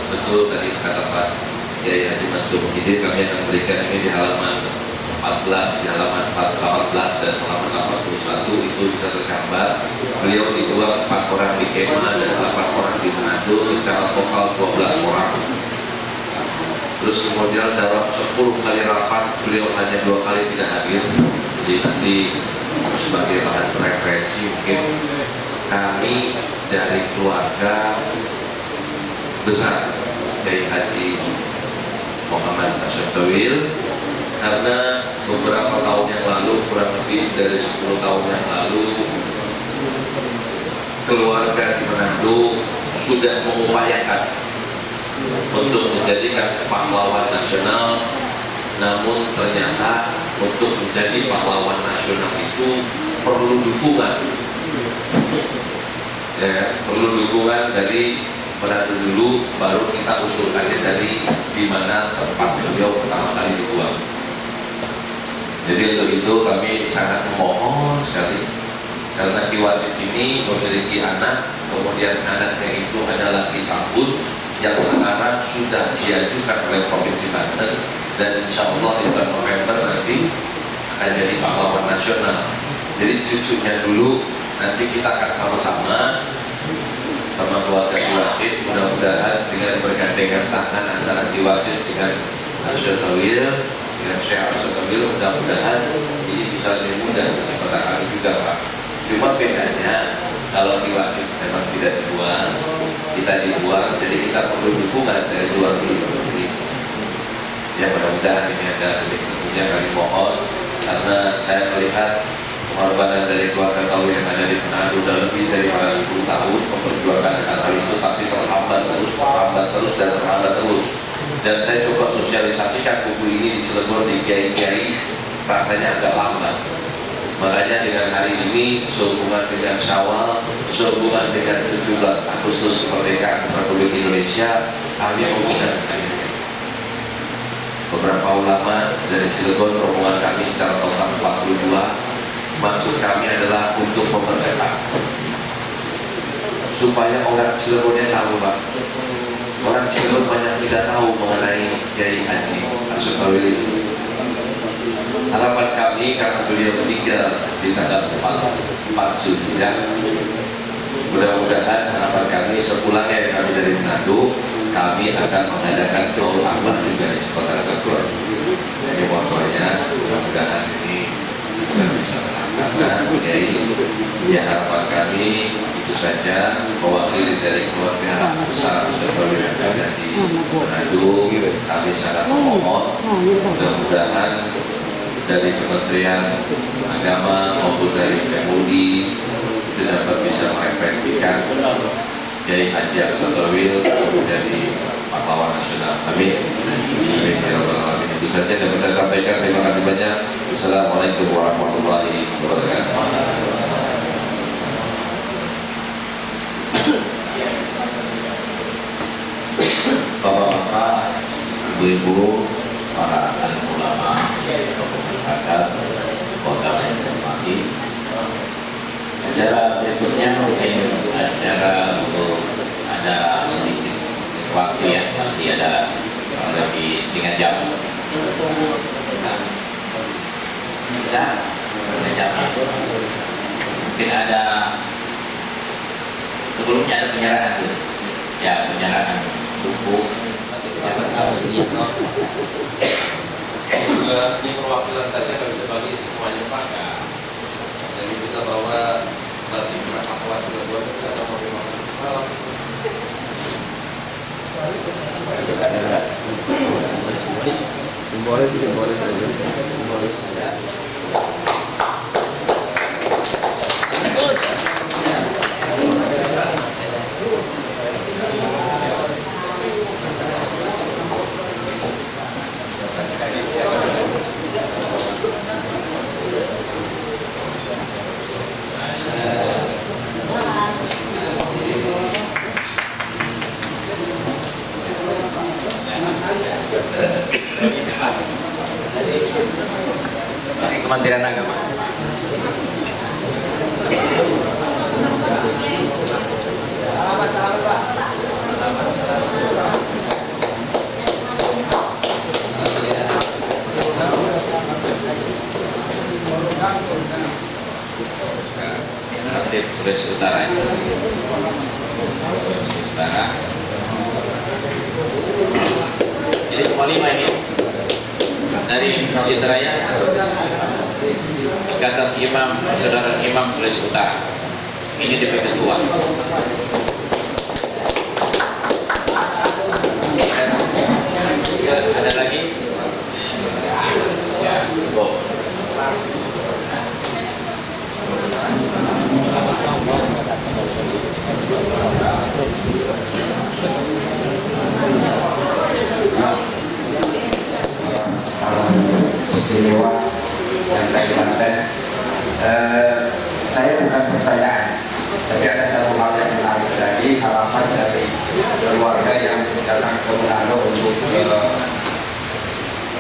betul dari kata Pak Kiai Haji Mansur Muhyiddin. Kami akan berikan ini di halaman 14, di halaman 14 dan halaman 81 itu bisa tergambar. Beliau dibuat 4 orang di Kema dan 8 orang di Manado, secara total 12 orang. Terus kemudian dalam 10 kali rapat beliau hanya 2 kali tidak hadir. Jadi nanti sebagai bahan referensi, mungkin kami dari keluarga besar Kiai Haji Muhammad Hashim Tawil, karena beberapa tahun yang lalu, kurang lebih dari 10 tahun yang lalu, keluarga di Manado sudah mengupayakan untuk menjadikan pahlawan nasional, namun ternyata untuk menjadi pahlawan nasional itu perlu dukungan, ya, perlu dukungan dari Manado dulu, baru kita usulkannya dari di mana tempat beliau pertama kali dibuang. Jadi untuk itu kami sangat memohon sekali, karena Ki Wasit ini memiliki anak, kemudian anaknya itu adalah Ki Sambut yang sekarang sudah diajukan oleh Provinsi Banten, dan insya Allah di bulan November nanti akan jadi pahlawan nasional. Jadi cucunya dulu, nanti kita akan sama-sama sama keluarga Ki Wasit, mudah-mudahan dengan bergandengan tangan antara Ki Wasit dengan Hashim Tawil, dengan Syekh Hashim Tawil, mudah-mudahan ini bisa lebih mudah seperti kami juga Pak. Cuma bedanya kalau Ki Wasit memang tidak dibuang, kita dibuang, jadi kita perlu dukungan dari luar dulu seperti ini. Ya, mudah-mudahan ini ada titik temunya. Kami mohon, karena saya melihat pengorbanan dari keluarga Tawil yang ada di Manado sudah lebih dari 10 tahun memperjuangkan hal itu, tapi terhambat terus dan terhambat terus. Dan saya coba sosialisasikan buku ini di Cilegon, di kiai-kiai, rasanya agak lambat. Makanya dengan hari ini, sehubungan dengan Syawal, sehubungan dengan 17 Agustus kemerdekaan Republik Indonesia, kami mengundang beberapa ulama dari Cilegon, rombongan kami secara total 42. Maksud kami adalah untuk mempercepat supaya orang Cilegonnya tahu Pak. Orang Cilegon banyak tidak tahu mengenai Kiai Haji Hashim Tawil itu. Harapan kami, karena beliau meninggal di tanggal 4 Zulhijjah, mudah-mudahan harapan kami sepulangnya kami dari Manado, kami akan mengadakan doa akbar juga di sekolah Cilegon. Jadi pokoknya mudah-mudahan ini juga bisa terlaksana. Jadi ya, harapan kami itu saja, mewakili dari keluarga besar Tawil yang ada di Manado. Kami sangat memohon, mudah-mudahan dari Kementerian Agama maupun dari MUI itu dapat bisa mereferensikan Kiai Haji Hashim Tawil menjadi pahlawan nasional. Amin. Itu saja yang bisa saya sampaikan. Terima kasih banyak. Assalamualaikum warahmatullahi wabarakatuh. Bapak-bapak, ibu-ibu, para alim ulama, tokoh masyarakat, kota yang hormati. Acara berikutnya mungkin acara untuk ada sedikit waktu yang masih ada kurang lebih setengah jam. Nah, bisa setengah jam. Mungkin ada sebelumnya ada penyerahan dulu. Ya, penyerahan buku. Ini perwakilan saja kami bisa bagi semuanya Pak. Ya. Jadi kita bawa nanti berapa kelas kedua kita akan malam. Boleh tidak boleh saja. Boleh. Kementerian Agama. Aktif Sulawesi Utara. Utara. Jadi cuma 5 ini dari Masjid Raya, Ikatan Imam, Persaudaraan Imam Sulawesi Utara. Ini DP Ketua. Ada lagi? Ya, go. Istimewa yang Kalimantan. Saya bukan pertanyaan, tapi ada satu hal yang menarik tadi, harapan dari keluarga yang datang ke Manado untuk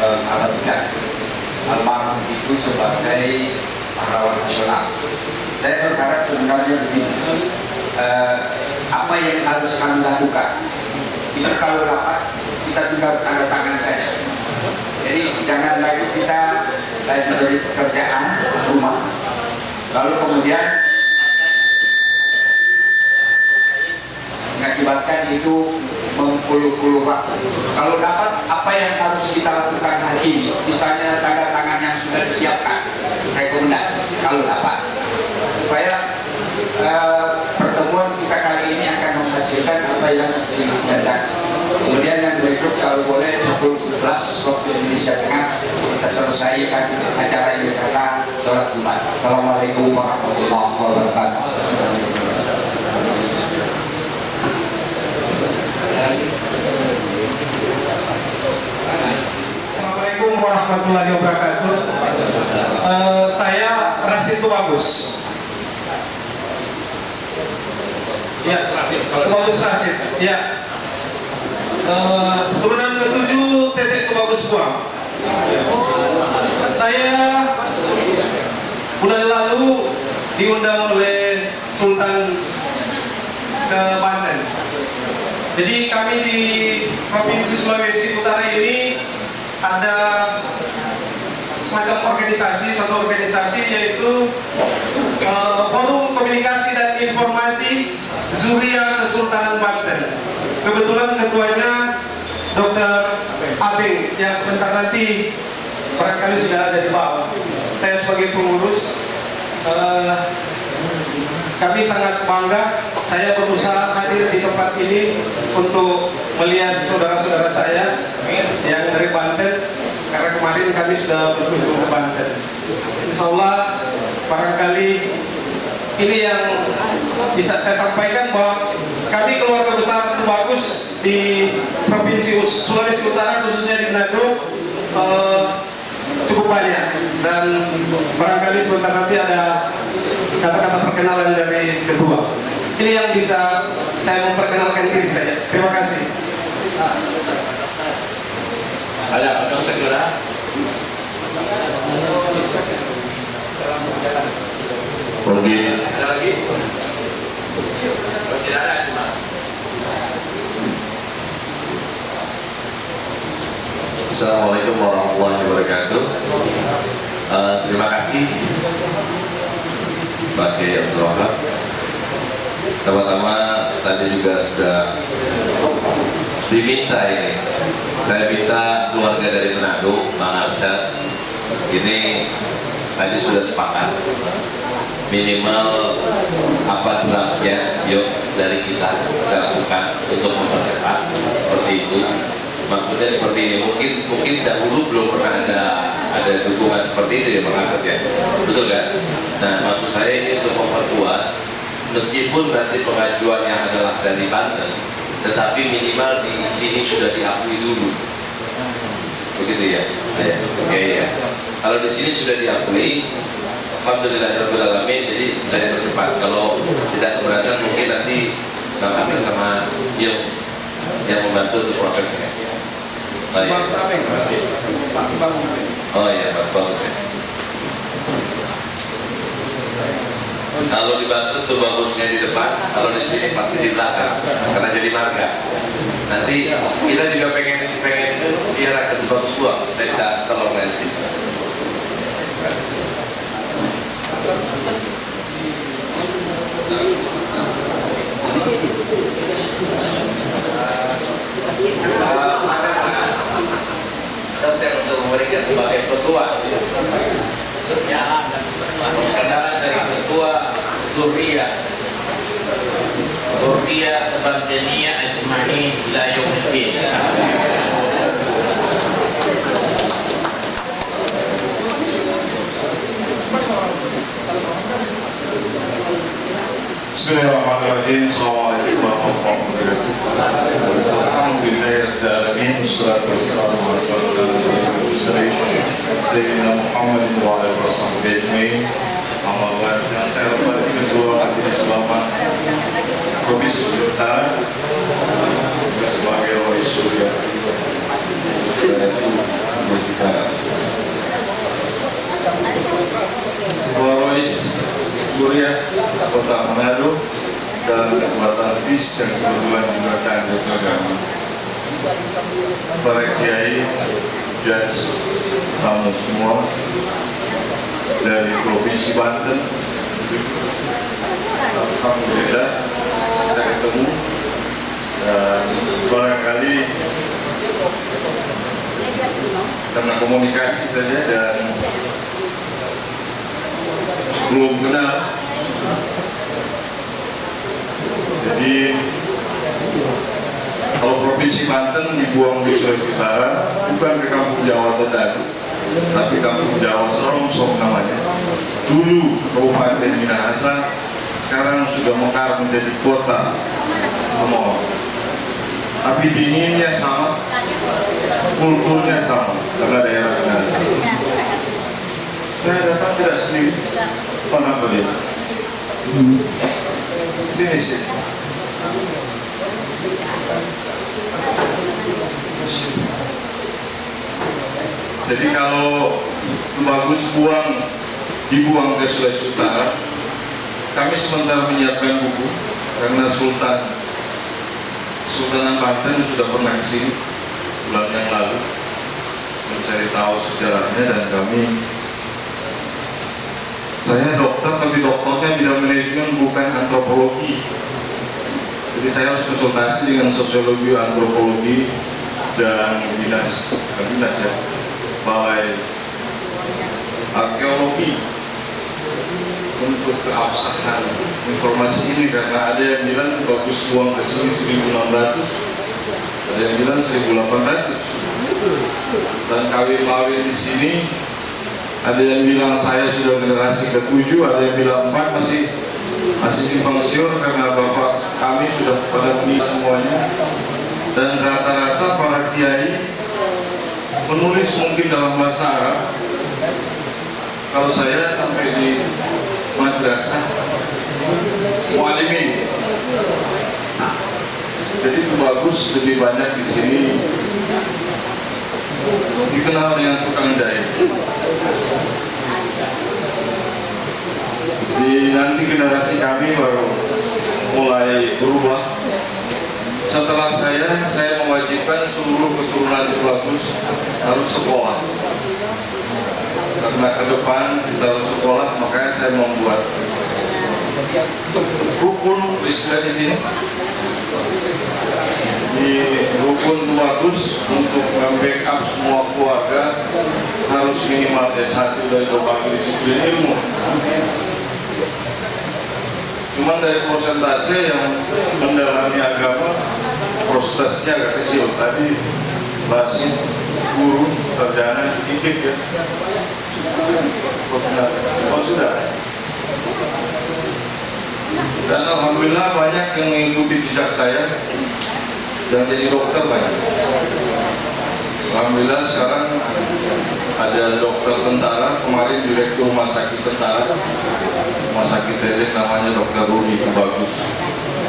mengabadikan almarhum itu sebagai pahlawan nasional. Saya berharap sebenarnya begini, apa yang harus kami lakukan itu kalau dapat kita tinggal tanda tangan saja. Jadi jangan lagi kita menjadi pekerjaan rumah, lalu kemudian mengakibatkan itu mengulur-ulur waktu. Kalau dapat apa yang harus kita lakukan hari ini, misalnya tanda tangan yang sudah disiapkan, rekomendasi, kalau dapat, supaya pertemuan kita kali ini akan menghasilkan apa yang dikehendaki. Kemudian yang berikut kalau boleh pukul 11 waktu Indonesia Tengah kita selesaikan acara ini kata sholat Jumat. Assalamualaikum warahmatullahi wabarakatuh. Assalamualaikum warahmatullahi wabarakatuh. Saya Rasid Tubagus. Ya, Tubagus Rasid. Ya. Turunan ke-7 Tetek Tubagus Buang. Saya bulan lalu diundang oleh Sultan ke Banten. Jadi kami di Provinsi Sulawesi Utara ini ada semacam organisasi, suatu organisasi yaitu Forum Komunikasi dan Informasi Zuriat Kesultanan Banten. Kebetulan ketuanya Dr. Abeng yang sebentar nanti barangkali sudah ada di bawah. Saya sebagai pengurus, kami sangat bangga. Saya berusaha hadir di tempat ini untuk melihat saudara-saudara saya yang dari Banten, karena kemarin kami sudah berkunjung ke Banten. Insya Allah barangkali ini yang bisa saya sampaikan, bahwa kami keluarga besar Tubagus di Provinsi Sulawesi Utara, khususnya di Manado, cukup banyak, dan barangkali sebentar nanti ada kata-kata perkenalan dari ketua. Ini yang bisa saya memperkenalkan diri saya. Terima kasih. Ada kontak juga? Mungkin ada lagi? Kalau tidak ada cuma. Assalamualaikum warahmatullahi wabarakatuh. Terima kasih Pak Kiai Abdul Wahab. Pertama tadi juga sudah diminta ini. Saya minta keluarga dari Manado, Bang Arsyad, ini tadi sudah sepakat minimal apa draftnya yuk dari kita lakukan untuk mempercepat seperti itu. Maksudnya seperti ini, mungkin dahulu belum pernah ada dukungan seperti itu ya Bang Arsyad ya, betul kan? Nah maksud saya ini untuk memperkuat, meskipun nanti pengajuannya adalah dari Banten, tetapi minimal di sini sudah diakui dulu, begitu ya? Oke ya. Kalau di sini sudah diakui, alhamdulillahirobbilalamin, jadi saya percepat. Kalau tidak keberatan mungkin nanti Bang Arsyad sama yang membantu untuk prosesnya. Oh iya, oh iya, bagus ya. Kalau dibantu tuh bagusnya di depan, kalau di sini pasti di belakang, karena jadi marga. Nanti kita juga pengen ziarah ke Tuban Suang, saya minta tolong nanti. Ada untuk memberikan sebagai ketua. Perkenalan dari ketua Zuriyah Bandaniyah Ajma'in ila Yaumiddin. Bismillahirrahmanirrahim. Assalamualaikum warahmatullahi wabarakatuh. Alhamdulillahirrahmanirrahim. Wassalatu wassalamu ala rasulillah Sayyidina Muhammad wa ala alihi wasallam. Alhamdulillah, yang saya hormati Ketua Majelis Ulama Provinsi Utara juga sebagai Rois Surya Ketua Rois Surya Kota Manado dan Kekuatan PIS yang kebetulan juga kandidat agama, para kiai, judge, tamu semua dari Provinsi Banten. Alhamdulillah kita ketemu dan barangkali karena komunikasi saja dan belum kenal, jadi kalau Provinsi Banten dibuang di Sulawesi Utara bukan ke Kampung Jawa Todadu, tapi Kampung Jawa Serongsong namanya. Dulu Kabupaten Minahasa, sekarang sudah mekar menjadi kota Kemor. Tapi dinginnya sama, kulturnya sama, karena daerah Minahasa. Saya datang tidak sendiri, pernah beli. Sini. Jadi kalau bagus dibuang ke Sulawesi Utara, kami sementara menyiapkan buku karena Sultanan Banten sudah pernah ke sini bulan yang lalu mencari tahu sejarahnya, dan saya dokter tapi dokternya bidang manajemen bukan antropologi. Jadi saya harus konsultasi dengan sosiologi, antropologi, dan dinas ya, balai arkeologi untuk keabsahan informasi ini, karena ada yang bilang bagus buang ke sini 1600, ada yang bilang 1800, dan kawin di sini ada yang bilang saya sudah generasi ke-7, ada yang bilang 4 masih simpang siur karena bapak kami sudah pada meninggal semuanya, dan rata-rata para kiai menulis mungkin dalam bahasa Arab. Kalau saya sampai di madrasah mualimin, jadi itu bagus, lebih banyak di sini dikenal dengan tukang jahit. Di nanti generasi kami baru mulai berubah. Setelah saya mewajibkan seluruh keturunan Bagus harus sekolah. Karena ke depan kita harus sekolah, makanya saya membuat rukun istilah di sini. Di rukun Bagus untuk membackup semua keluarga harus minimal S1 dari berbagai disiplin ilmu. Cuman dari persentase yang mendalami agama, prosentasenya agak kecil. Tadi basit, guru, sarjana, dikit ya. Oh sudah. Dan alhamdulillah banyak yang mengikuti jejak saya dan jadi dokter banyak. Alhamdulillah sekarang ada dokter tentara, kemarin direktur rumah sakit tentara, rumah sakit Dedek namanya Dokter Rudi, itu bagus.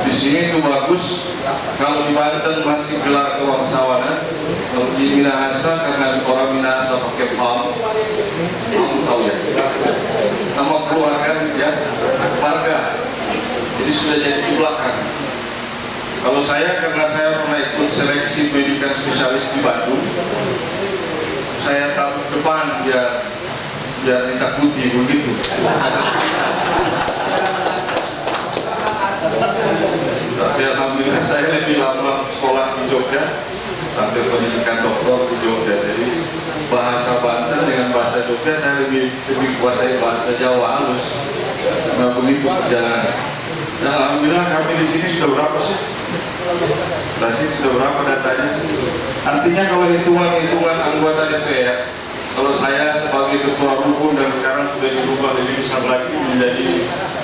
Di sini itu bagus. Kalau di Banten masih gelar kewangsawanan, kalau di Minahasa karena orang Minahasa pakai PAM, kamu tahu ya, nama keluarga ya, marga. Jadi sudah jadi di belakang. Kalau saya, karena saya pernah ikut seleksi pendidikan spesialis di Bandung, saya taruh depan biar ditakuti begitu. Tapi alhamdulillah saya lebih lama sekolah di Jogja sampai pendidikan doktor di Jogja. Jadi bahasa Banten dengan bahasa Jogja saya lebih kuasai bahasa Jawa halus. Nah begitu perjalanan. Dan alhamdulillah kami di sini sudah berapa sih? Basit sudah berapa datanya? Artinya kalau hitungan anggota DPR, kalau saya sebagai ketua rukun dan sekarang sudah dirubah lebih besar lagi menjadi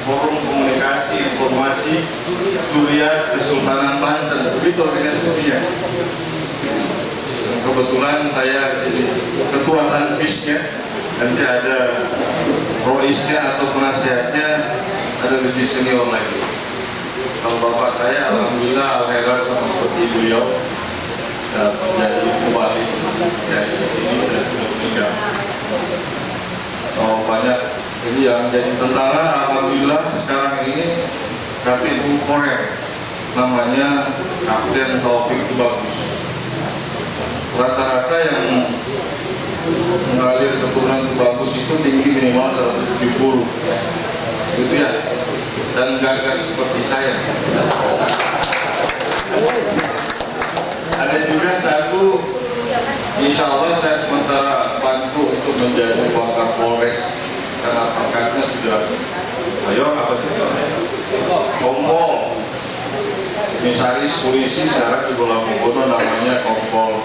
forum komunikasi informasi Suriat Kesultanan Banten, begitu organisasinya. Kebetulan saya jadi ketua tanfisnya, nanti ada roisnya atau penasihatnya ada lebih senior lagi. Kalau bapak saya alhamdulillah alhamdulillah sama seperti beliau menjadi kembali dari sini dan sudah meninggal. Banyak jadi yang jadi tentara alhamdulillah sekarang ini Kapten Korem namanya Kapten Taufik Bagus. Rata-rata yang mengalir keturunan Bagus itu tinggi minimal 170 gitu ya, dan gagah seperti saya. Ada juga satu, insya Allah saya sementara bantu untuk menjadi Wakil Polres karena pangkatnya sudah, ayo apa sih? Kompol, misaris polisi sekarang di Bola Mogono namanya Kompol.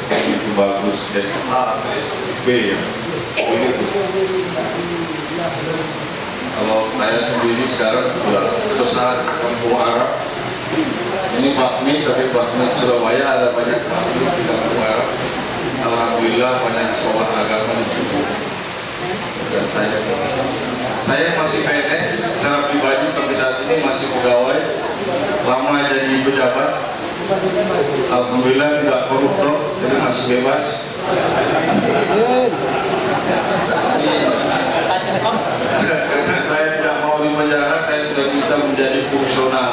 Itu bagus, SB ya. Begitu. Kalau saya sendiri sekarang sudah besar kampung Arab. Ini Bakmi, tapi Bakmi Surabaya ada banyak Bakmi di kampung Arab. Alhamdulillah banyak sekolah agama di situ. Dan saya masih PNS, secara pribadi sampai saat ini masih pegawai, lama jadi pejabat. Alhamdulillah tidak koruptor, jadi masih bebas. Karena saya tidak mau di penjara, saya sudah minta menjadi fungsional.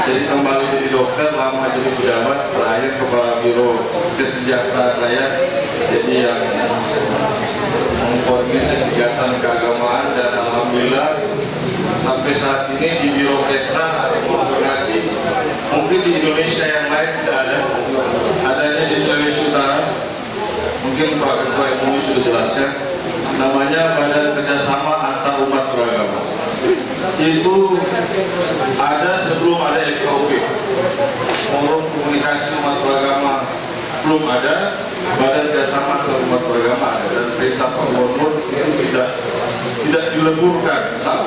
Jadi kembali jadi dokter, lama jadi pejabat, berakhir kepala biro kesejahteraan rakyat. Jadi yang mengkoordinasi kegiatan keagamaan, dan alhamdulillah sampai saat ini di biro Kesra koordinasi mungkin di Indonesia yang lain tidak ada, adanya di Sulawesi Utara. Mungkin Pak Ketua MUI sudah jelaskan, namanya Badan Kerjasama Antar Umat Beragama. Itu ada sebelum ada FKUB, Forum Komunikasi Umat Beragama belum ada, Badan Kerjasama Antar Umat Beragama ada, dan perintah Pak Gubernur itu tidak dileburkan, tetap.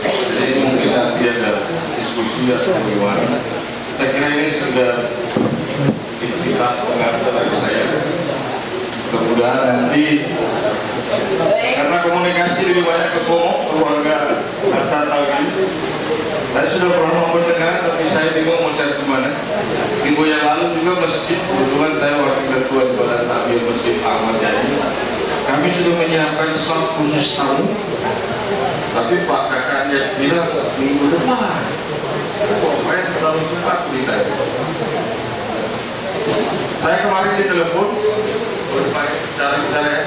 Jadi ini mungkin nanti ada diskusi atau bagaimana. Saya kira ini sudah kita pengantar dari saya. Mudah-mudahan nanti Karena komunikasi lebih banyak ke keluarga Hasan tahun ini. Saya sudah pernah mendengar, tapi saya bingung mau cari kemana. Minggu yang lalu juga masjid, kebetulan saya wakil ketua di Badan Takmir Masjid Ahmad Yani. Kami sudah menyiapkan slot khusus tamu, tapi Pak kakaknya bilang minggu depan. Pokoknya terlalu cepat beritanya. Saya kemarin ditelepon, cari-cari.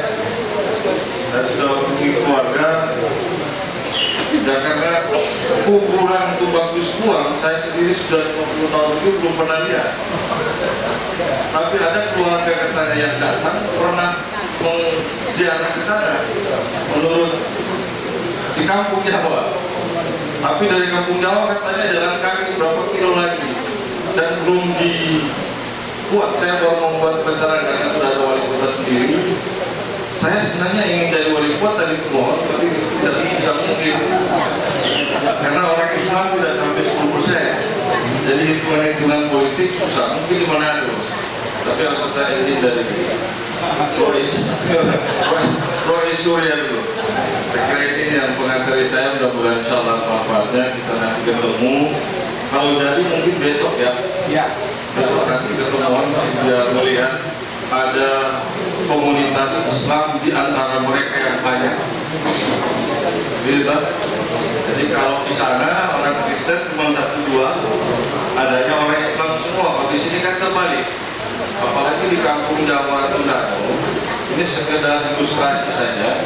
Saya sudah hubungi keluarga. Dan karena kuburan itu bagus buang, saya sendiri sudah 50 tahun itu belum pernah lihat. Tapi ada keluarga katanya yang datang pernah ziarah ke sana menurut di kampung Jawa. Tapi dari kampung Jawa katanya jalan kaki berapa kilo lagi dan belum dibuat. Saya baru membuat perencanaan karena sudah ada wali kota sendiri. Saya sebenarnya ingin jadi wali kota dari Timur, tapi tidak mungkin karena orang Islam tidak sampai 10%. Jadi hitungan politik susah, mungkin di Manado. Tapi harus ada izin dari Rois Surya dulu. Saya kira ini yang pengantari saya, mudah-mudahan insyaallah manfaatnya kita nanti ketemu. Kalau jadi mungkin besok ya. Besok nanti ketemuan biar melihat ada komunitas Islam di antara mereka yang banyak. Jadi kalau di sana orang Kristen cuma 1-2, adanya orang Islam semua. Kalau di sini kan terbalik. Apalagi di kampung Jawa Tondano, ini sekedar ilustrasi saja.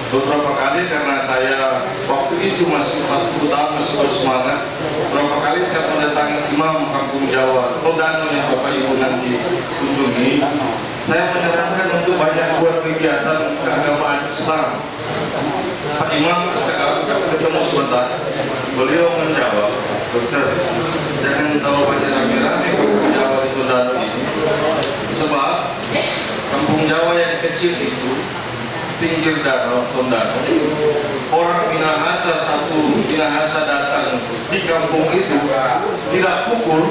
Beberapa kali karena saya waktu itu masih 40 tahun masih bersemangat, beberapa kali saya mendatangi imam kampung Jawa Tondano yang Bapak Ibu nanti kunjungi. Saya menyarankan untuk banyak buat kegiatan keagamaan Islam. Pak Imam sekarang ketemu sebentar, beliau menjawab, dokter, jangan terlalu banyak rame-rame kampung Jawa di Tondano ini, sebab kampung Jawa yang kecil itu pinggir danau Tondano, orang Minahasa datang di kampung itu tidak pukul,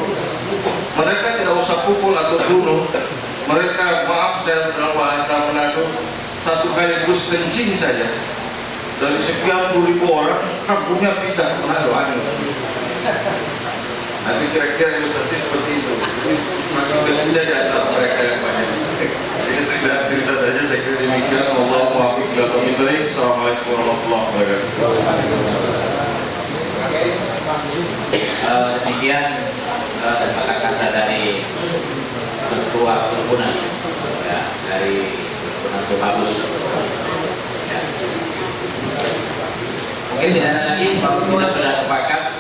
mereka tidak usah pukul atau bunuh. Mereka, maaf saya dalam bahasa Manado, satu kali bus kencing saja dari sekian ribu orang, kampungnya pindah ke Manado. Nanti kira-kira ilustrasi seperti itu. Makin berbeda di antara mereka yang banyak. Ini sekedar cerita saja, saya kira demikian. Wallahu muwaffiq ila aqwamit thoriq. Assalamualaikum warahmatullahi wabarakatuh. Demikian sepatah kata dari ketua perhimpunan ya, dari perhimpunan Tuhabus ya. Mungkin tidak ada lagi sebab kita sudah sepakat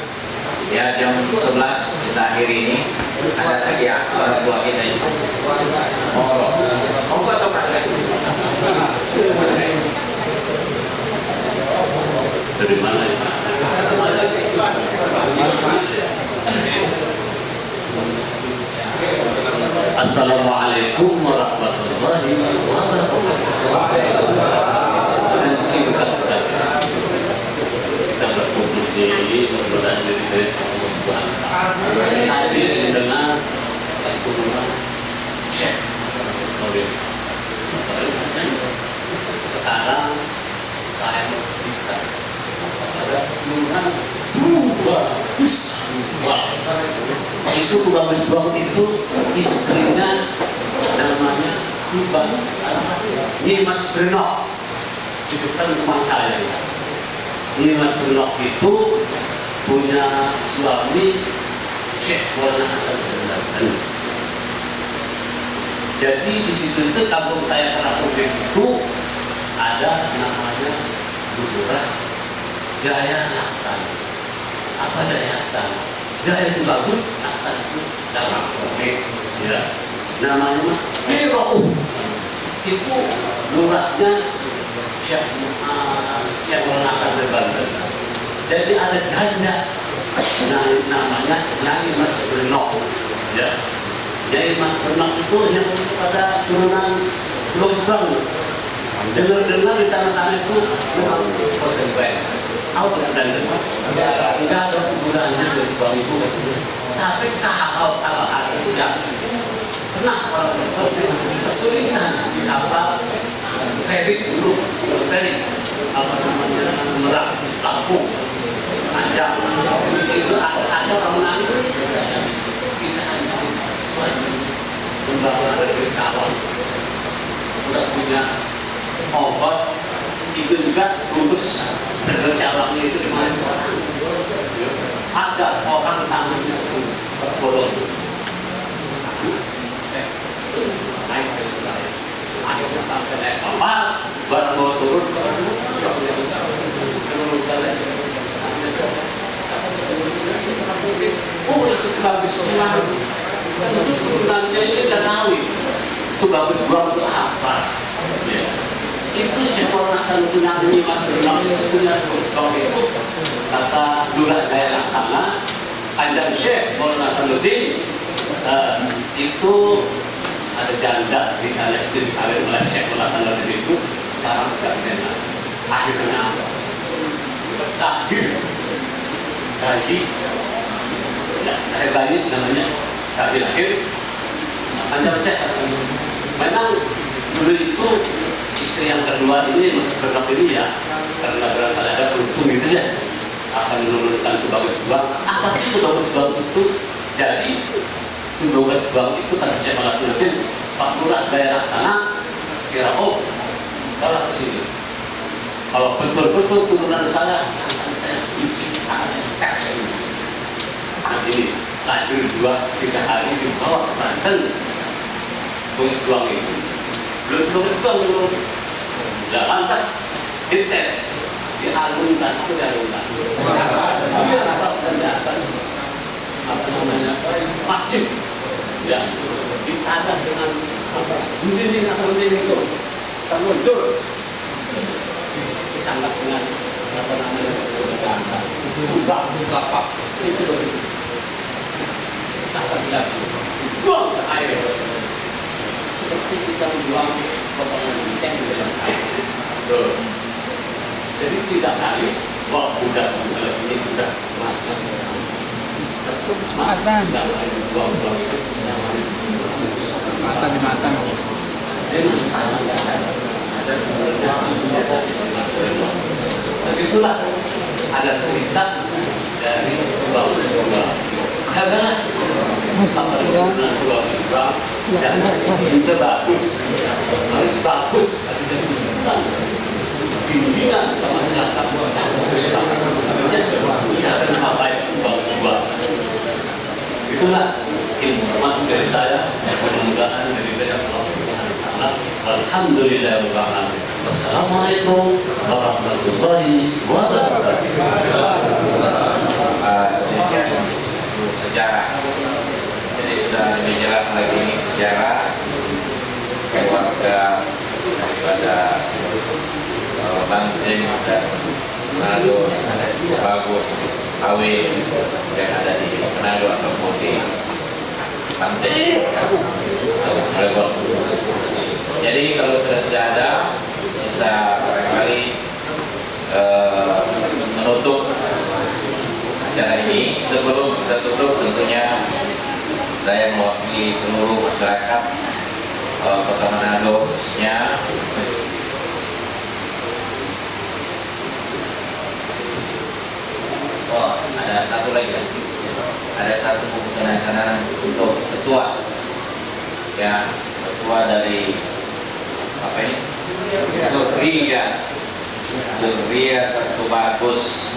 ya jam 11 kita akhiri ini. Ada lagi ya orang tua kita itu mau atau enggak dari mana ya? Assalamualaikum warahmatullahi wabarakatuh. Dan singkat saja kita berkumpul di berdoa dari Allah Subhanahu wa Ta'ala. Hadir mendengar kunjungan Syekh Nurdin. Sekarang saya bercerita pada kunjungan Bagus itu Bagus banget itu istrinya namanya Nyimas Brenok, itu kan rumah saya ya. Nyimas Brenok itu punya suami Syekh Maulana Hasan Banten. Jadi di situ itu kampung saya Karakubik itu ada namanya kuburan Jaya Laksana. Apa Jaya Laksana? Jaya itu bagus, Laksana itu Karakubik. Ya, namanya mah itu lurahnya Syekh Maulana Hasan Banten. Jadi ada janda namanya Nyai Mas Brenok. Ya, Nyai Mas Brenok itu yang pada turunan Los Bang. Dengar-dengar di sana-sana itu memang hotel baik. Tahu dan dengar? Tidak ada kuburannya dari Bang Ibu. Tapi kalau itu ya pernah orang kesulitan apa Febik dulu Merak, Lampung, Panjang, itu ada orang menangis. Membawa dari kawan, udah punya obat, itu juga urus calangnya itu di mana orang. Ada orang tangannya pun bolong. Naik ke saya, akhirnya sampai naik kapal, baru mau turun. Oh itu bagus banget. Itu turunannya ini udah tahu itu bagus banget untuk apa? Itu sekolah dan penyanyi Mas Bernam itu punya kursus itu kata Lurah Jaya Laksana Panjang Syekh Maulana Sanuddin itu ada janda di sana itu dikawin oleh Syekh Maulana Sanuddin itu sekarang sudah benar akhirnya tahdir gaji saya bayi namanya tahdir akhir Panjang Syekh memang dulu itu istri yang kedua ini berapa ini ya karena barangkali ada untung gitu ya akan menurunkan itu bagus banget. Apa sih itu bagus banget itu? Jadi itu bagus banget itu kata saya malah turutin Pak Lurah daerah sana kira kalau ke sini kalau betul-betul turunan saya akan saya uji akan saya tes ini lahir 2-3 hari di bawah Banten bagus banget itu belum belum tidak lantas dites dialunkan itu dialunkan dia rapat dan di atas apa namanya masjid ya ditanam dengan apa dinding atau dinding itu tak muncul ditangkap dengan apa namanya ubah itu begitu sangat jelas buang ke air seperti kita buang potongan ikan di dalam air. Jadi tidak kali, wah udah ini sudah macam Matan. Buang-buang itu Mata di mata. Begitulah ada cerita dari bagus juga. Karena apa itu bagus juga dan itu bagus harus bagus bimbingan sama masyarakat bagus apa itu bagus juga itulah informasi dari saya mudah-mudahan dari banyak Allah alhamdulillah wassalamualaikum warahmatullahi wabarakatuh. Sejarah. Jadi sudah lebih jelas lagi ini sejarah keluarga daripada Banten dan Manado bagus kawin yang ada di Manado ataupun di Banten. Jadi kalau sudah tidak ada kita barangkali menutup acara ini. Sebelum kita tutup tentunya saya mewakili seluruh masyarakat Kota Manado khususnya ada satu lagi ya. Ada satu buku kenang-kenangan untuk ketua ya, ketua dari apa ini? Surya Terbagus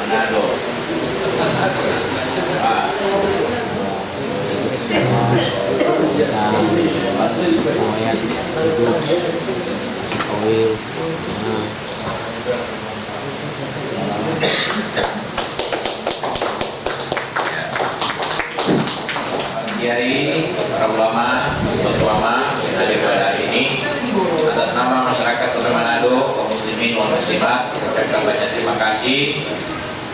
Manado. Kiai, para ulama, yang hadir pada hari ini, atas nama masyarakat Kota Manado, kaum muslimin wal muslimat, ucapkan banyak terima kasih.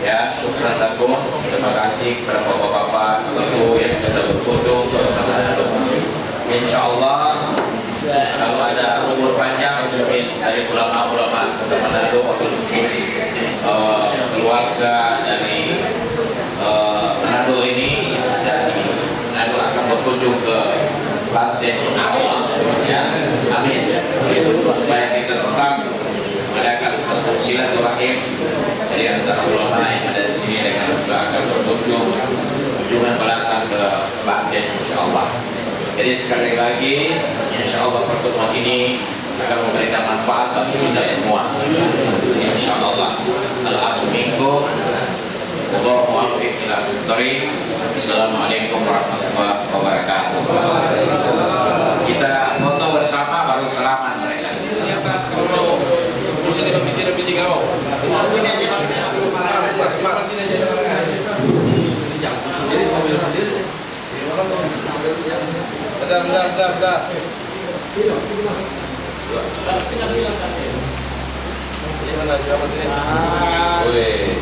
Ya, syukran lakum. Terima kasih kepada bapak-bapak ibu yang sudah berkunjung ke Kota Manado. Insyaallah kalau ada umur panjang mungkin dari ulama-ulama Kota Manado, khusus keluarga dari Manado ini dari Manado akan berkunjung ke Banten. Ya, amin. Itu supaya kita tetap mengadakan satu silaturahmi silaturahim dari antara ulama yang ada di sini dengan juga akan berkunjung kunjungan balasan ke batin insyaallah. Jadi sekali lagi insyaallah pertemuan ini akan memberikan manfaat bagi kita semua insyaallah. Al-afu minkum wallahu muwaffiq ila thoriq. Assalamualaikum warahmatullahi wabarakatuh. Kita foto bersama baru salaman mereka. Di atas kalau kursi lebih kau. Ini aja Pak. Jadi mobil sendiri. Bentar. Ini mana siapa sini? Boleh.